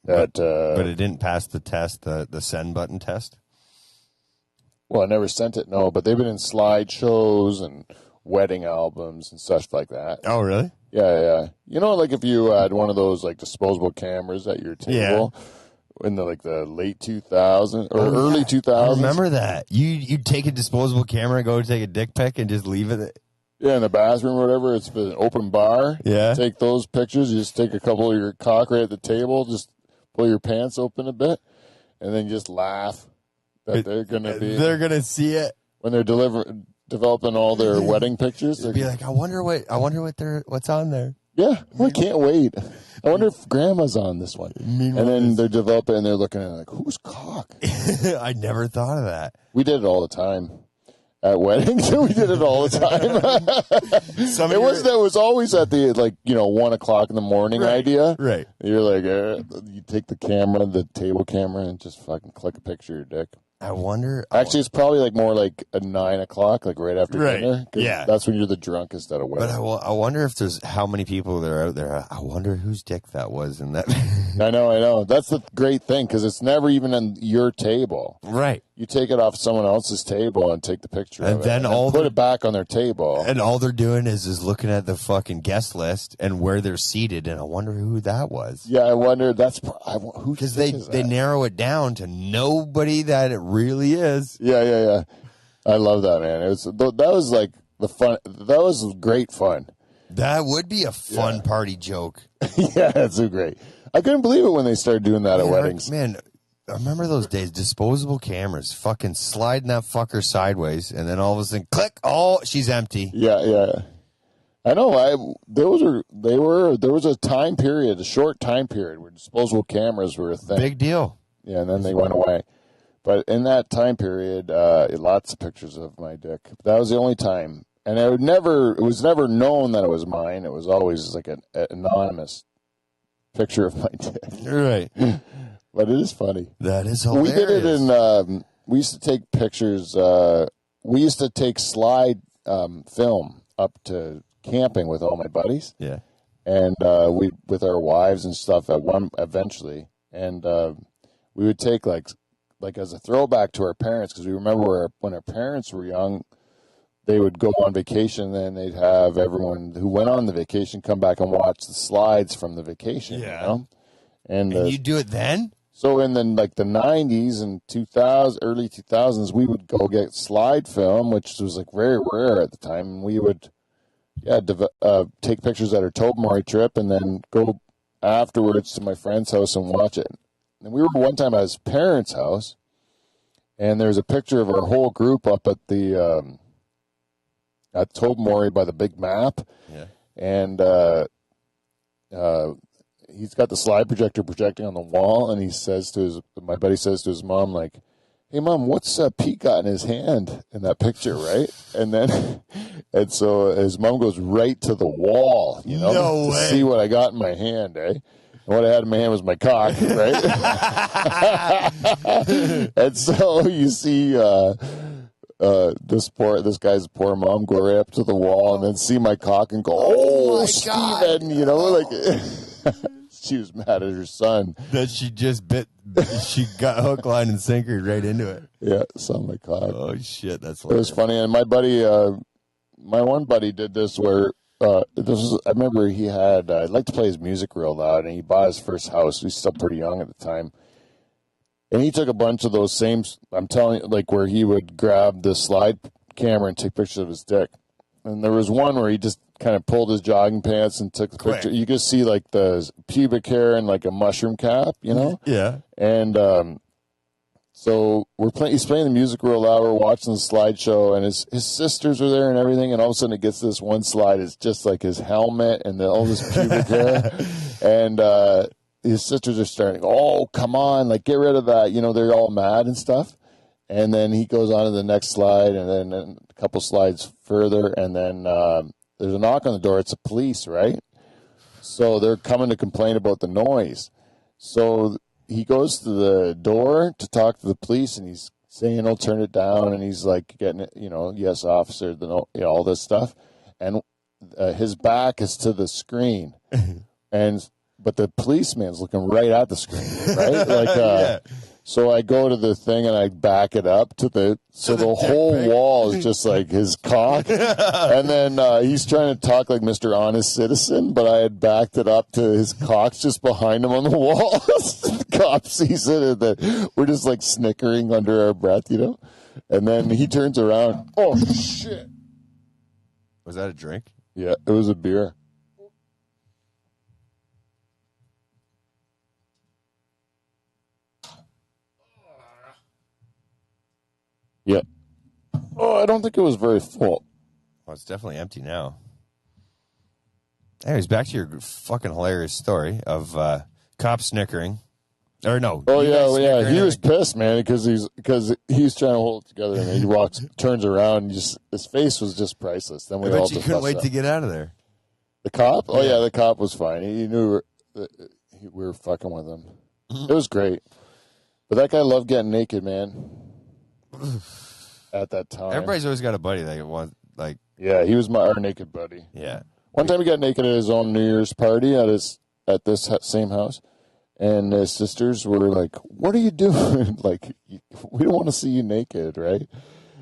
[SPEAKER 1] But
[SPEAKER 2] it didn't pass the test, the send button test?
[SPEAKER 1] Well, I never sent it, no, but they've been in slideshows and wedding albums and such like that.
[SPEAKER 2] Oh, really?
[SPEAKER 1] Yeah. Like if you had one of those like disposable cameras at your table. Yeah. In the late 2000s or early 2000s.
[SPEAKER 2] I remember that. You'd take a disposable camera, go take a dick pic, and just leave it.
[SPEAKER 1] Yeah, in the bathroom or whatever. It's an open bar.
[SPEAKER 2] Yeah.
[SPEAKER 1] Take those pictures. You just take a couple of your cock right at the table. Just pull your pants open a bit, and then just laugh. that they're gonna be.
[SPEAKER 2] They're gonna see it
[SPEAKER 1] when they're developing all their wedding pictures.
[SPEAKER 2] They'll be like, what's on there.
[SPEAKER 1] Yeah, I can't wait. I wonder if Grandma's on this one. And then they're developing and they're looking at it like, who's cock?
[SPEAKER 2] I never thought of that.
[SPEAKER 1] We did it all the time. At weddings, we did it all the time. It was always at the 1 o'clock in the morning idea.
[SPEAKER 2] Right.
[SPEAKER 1] You're like, you take the camera, the table camera, and just fucking click a picture of your dick.
[SPEAKER 2] I wonder.
[SPEAKER 1] Actually, it's probably more like a 9 o'clock, like right after dinner.
[SPEAKER 2] Yeah,
[SPEAKER 1] that's when you're the drunkest at a wedding.
[SPEAKER 2] But I wonder if there's how many people that are out there. I wonder whose dick that was in that.
[SPEAKER 1] I know. That's the great thing because it's never even on your table.
[SPEAKER 2] Right.
[SPEAKER 1] You take it off someone else's table and take the picture
[SPEAKER 2] and
[SPEAKER 1] of
[SPEAKER 2] then
[SPEAKER 1] it. And put it back on their table.
[SPEAKER 2] And all they're doing is looking at the fucking guest list and where they're seated. And I wonder who that was.
[SPEAKER 1] Yeah, I wonder. Who?
[SPEAKER 2] Because they narrow it down to nobody that it really is.
[SPEAKER 1] Yeah. I love that, man. That was like the fun. That was great fun.
[SPEAKER 2] That would be a fun party joke.
[SPEAKER 1] Yeah, that's so great. I couldn't believe it when they started doing that at weddings.
[SPEAKER 2] Man, I remember those days. Disposable cameras, fucking sliding that fucker sideways, and then all of a sudden, click! Oh, she's empty.
[SPEAKER 1] Yeah. I know. There was a time period, a short time period, where disposable cameras were a thing.
[SPEAKER 2] Big deal.
[SPEAKER 1] Yeah, and then they went away. But in that time period, lots of pictures of my dick. That was the only time, and it was never known that it was mine. It was always like an anonymous picture of my dick.
[SPEAKER 2] Right.
[SPEAKER 1] But it is funny.
[SPEAKER 2] That is hilarious.
[SPEAKER 1] We did it in. We used to take pictures. We used to take slide film up to camping with all my buddies.
[SPEAKER 2] Yeah.
[SPEAKER 1] And we with our wives and stuff eventually, and we would take like as a throwback to our parents, because we remember when our parents were young, they would go on vacation, and they'd have everyone who went on the vacation come back and watch the slides from the vacation.
[SPEAKER 2] Yeah.
[SPEAKER 1] You know? And
[SPEAKER 2] you do it then?
[SPEAKER 1] So in the 90s and 2000, early 2000s, we would go get slide film, which was like very rare at the time. And we would, take pictures at our Tobermory trip and then go afterwards to my friend's house and watch it. And we were one time at his parents' house, and there's a picture of our whole group up at the at Tobermory by the big map.
[SPEAKER 2] Yeah.
[SPEAKER 1] And he's got the slide projector projecting on the wall, and my buddy says to his mom, like, "Hey, Mom, what's Pete got in his hand in that picture, right?" And so his mom goes right to the wall, to see what I got in my hand, eh? And what I had in my hand was my cock, right? And so you see this guy's poor mom go right up to the wall and then see my cock and go, "Oh, Steven," like she was mad at her son
[SPEAKER 2] that she just bit. She got hook, line, and sinker right into it.
[SPEAKER 1] Yeah, saw my cock.
[SPEAKER 2] Oh shit, that's
[SPEAKER 1] hilarious. It was funny. And my buddy, my one buddy, did this where I remember he had. I'd like to play his music real loud, and he bought his first house. He was still pretty young at the time, and he took a bunch of those same. I'm telling you, like where he would grab the slide camera and take pictures of his dick. And there was one where he just kind of pulled his jogging pants and took the picture. You could see like the pubic hair and like a mushroom cap,
[SPEAKER 2] Yeah.
[SPEAKER 1] And so he's playing the music real loud. We're watching the slideshow, and his sisters are there and everything. And all of a sudden, it gets to this one slide. It's just like his helmet and all this pubic hair. And his sisters are starting, "Oh, come on, like get rid of that." They're all mad and stuff. And then he goes on to the next slide, and then a couple slides further, and then there's a knock on the door. It's the police, right? So they're coming to complain about the noise. So he goes to the door to talk to the police, and he's saying he'll turn it down, and he's like getting it, "Yes, officer," all this stuff. And his back is to the screen, but the policeman's looking right at the screen, right?
[SPEAKER 2] Yeah.
[SPEAKER 1] So I go to the thing and I back it up to the whole wall is just like his cock. And then he's trying to talk like Mr. Honest Citizen, but I had backed it up to his cock's just behind him on the wall. The cop sees it, and then we're just like snickering under our breath, And then he turns around. "Oh, shit."
[SPEAKER 2] Was that a drink?
[SPEAKER 1] Yeah, it was a beer. Yeah. Oh, I don't think it was very full.
[SPEAKER 2] Well, it's definitely empty now. Anyways, back to your fucking hilarious story of cops snickering. Or no.
[SPEAKER 1] Oh,
[SPEAKER 2] you guys
[SPEAKER 1] yeah.
[SPEAKER 2] snickering
[SPEAKER 1] He
[SPEAKER 2] at
[SPEAKER 1] was pissed, man, because he's trying to hold it together, and he turns around, and his face was just priceless. Then
[SPEAKER 2] I
[SPEAKER 1] we all
[SPEAKER 2] bet you
[SPEAKER 1] just
[SPEAKER 2] couldn't
[SPEAKER 1] busted
[SPEAKER 2] wait
[SPEAKER 1] up.
[SPEAKER 2] to get out of there.
[SPEAKER 1] The cop? Oh,
[SPEAKER 2] Yeah.
[SPEAKER 1] yeah, the cop was fine. He knew we were fucking with him. It was great. But that guy loved getting naked, man, at that time.
[SPEAKER 2] Everybody's always got a buddy that wants, like...
[SPEAKER 1] Yeah, he was our naked buddy.
[SPEAKER 2] Yeah.
[SPEAKER 1] One time he got naked at his own New Year's party at this same house, and his sisters were like, "What are you doing? Like, we don't want to see you naked, right?"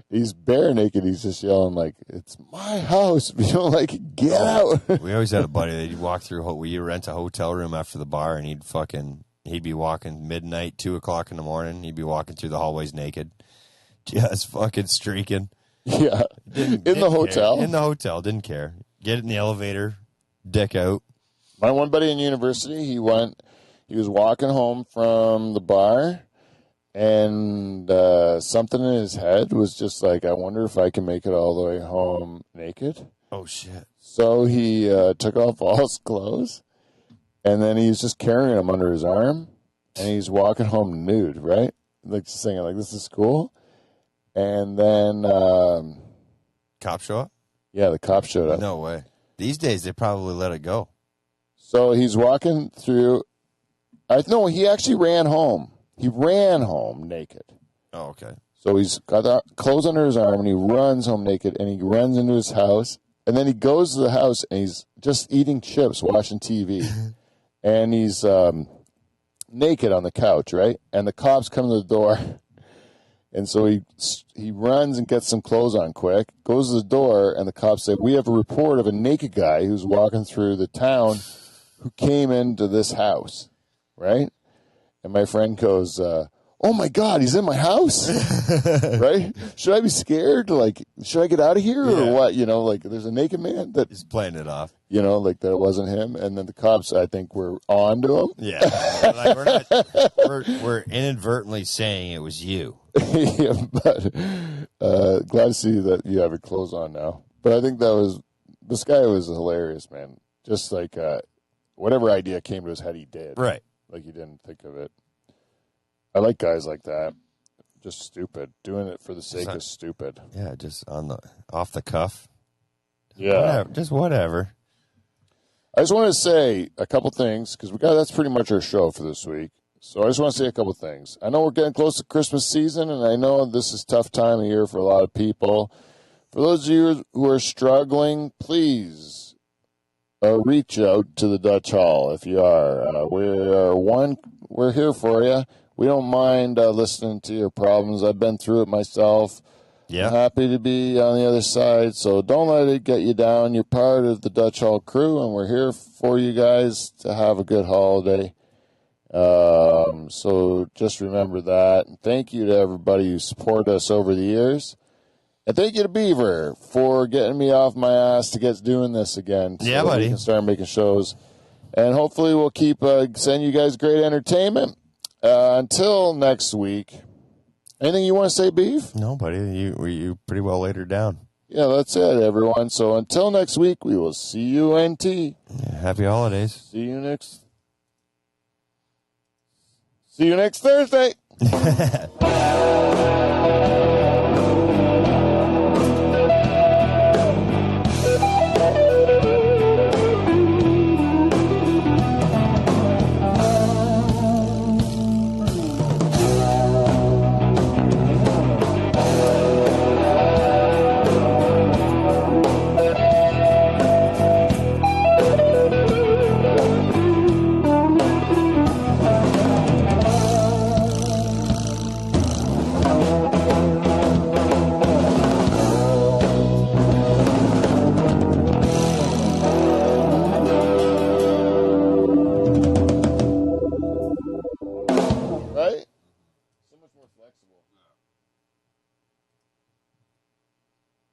[SPEAKER 1] He's bare naked. He's just yelling like, "It's my house! You know, like, get out!"
[SPEAKER 2] We always had a buddy that he'd walk through. We rent a hotel room after the bar, and he'd be walking midnight, 2 o'clock in the morning. He'd be walking through the hallways naked, just fucking streaking.
[SPEAKER 1] Yeah, in the hotel.
[SPEAKER 2] In the hotel, didn't care. Get in the elevator, dick out.
[SPEAKER 1] My one buddy in university, he was walking home from the bar, and something in his head was just like, I wonder if I can make it all the way home naked.
[SPEAKER 2] Oh, shit.
[SPEAKER 1] So he took off all his clothes, and then he's just carrying them under his arm, and he's walking home nude, right? Like singing, like, this is cool. And then...
[SPEAKER 2] Cop show up?
[SPEAKER 1] Yeah, the cop showed up.
[SPEAKER 2] No way. These days, they probably let it go.
[SPEAKER 1] So he's walking through... No, he actually ran home. He ran home naked.
[SPEAKER 2] Oh, okay.
[SPEAKER 1] So he's got the clothes under his arm, and he runs home naked, and he runs into his house, and then he goes to the house, and he's just eating chips, watching TV, and he's naked on the couch, right? And the cops come to the door, and so he runs and gets some clothes on quick, goes to the door, and the cops say, "We have a report of a naked guy who's walking through the town who came into this house," right? And my friend goes, "Oh my God, he's in my house," right? Should I be scared? Like, should I get out of here or what? You know, like there's a naked man that
[SPEAKER 2] He's playing it off.
[SPEAKER 1] You know, like that it wasn't him. And then the cops, I think, were on to him.
[SPEAKER 2] Yeah, like we're inadvertently saying it was you.
[SPEAKER 1] Yeah, but glad to see that you have your clothes on now. But I think this guy was hilarious, man. Just like whatever idea came to his head, he did.
[SPEAKER 2] Right.
[SPEAKER 1] Like he didn't think of it. I like guys like that. Just stupid. Doing it for the sake of stupid.
[SPEAKER 2] Yeah, just off the cuff.
[SPEAKER 1] Yeah.
[SPEAKER 2] Whatever.
[SPEAKER 1] I just want to say a couple things because that's pretty much our show for this week. So I just want to say a couple things. I know we're getting close to Christmas season, and I know this is a tough time of year for a lot of people. For those of you who are struggling, please reach out to the Dutch Hall if you are. We're here for you. We don't mind listening to your problems. I've been through it myself.
[SPEAKER 2] Yeah.
[SPEAKER 1] I'm happy to be on the other side, so don't let it get you down. You're part of the Dutch Hall crew, and we're here for you guys to have a good holiday. So just remember that. And thank you to everybody who supported us over the years. And thank you to Beaver for getting me off my ass to get doing this again. So
[SPEAKER 2] yeah, buddy.
[SPEAKER 1] We can start making shows. And hopefully we'll keep sending you guys great entertainment. Until next week. Anything you want to say, Beef?
[SPEAKER 2] No, buddy. You pretty well laid her down.
[SPEAKER 1] Yeah, that's it, everyone. So until next week, we will see you, NT.
[SPEAKER 2] Yeah, happy holidays.
[SPEAKER 1] See you next Thursday.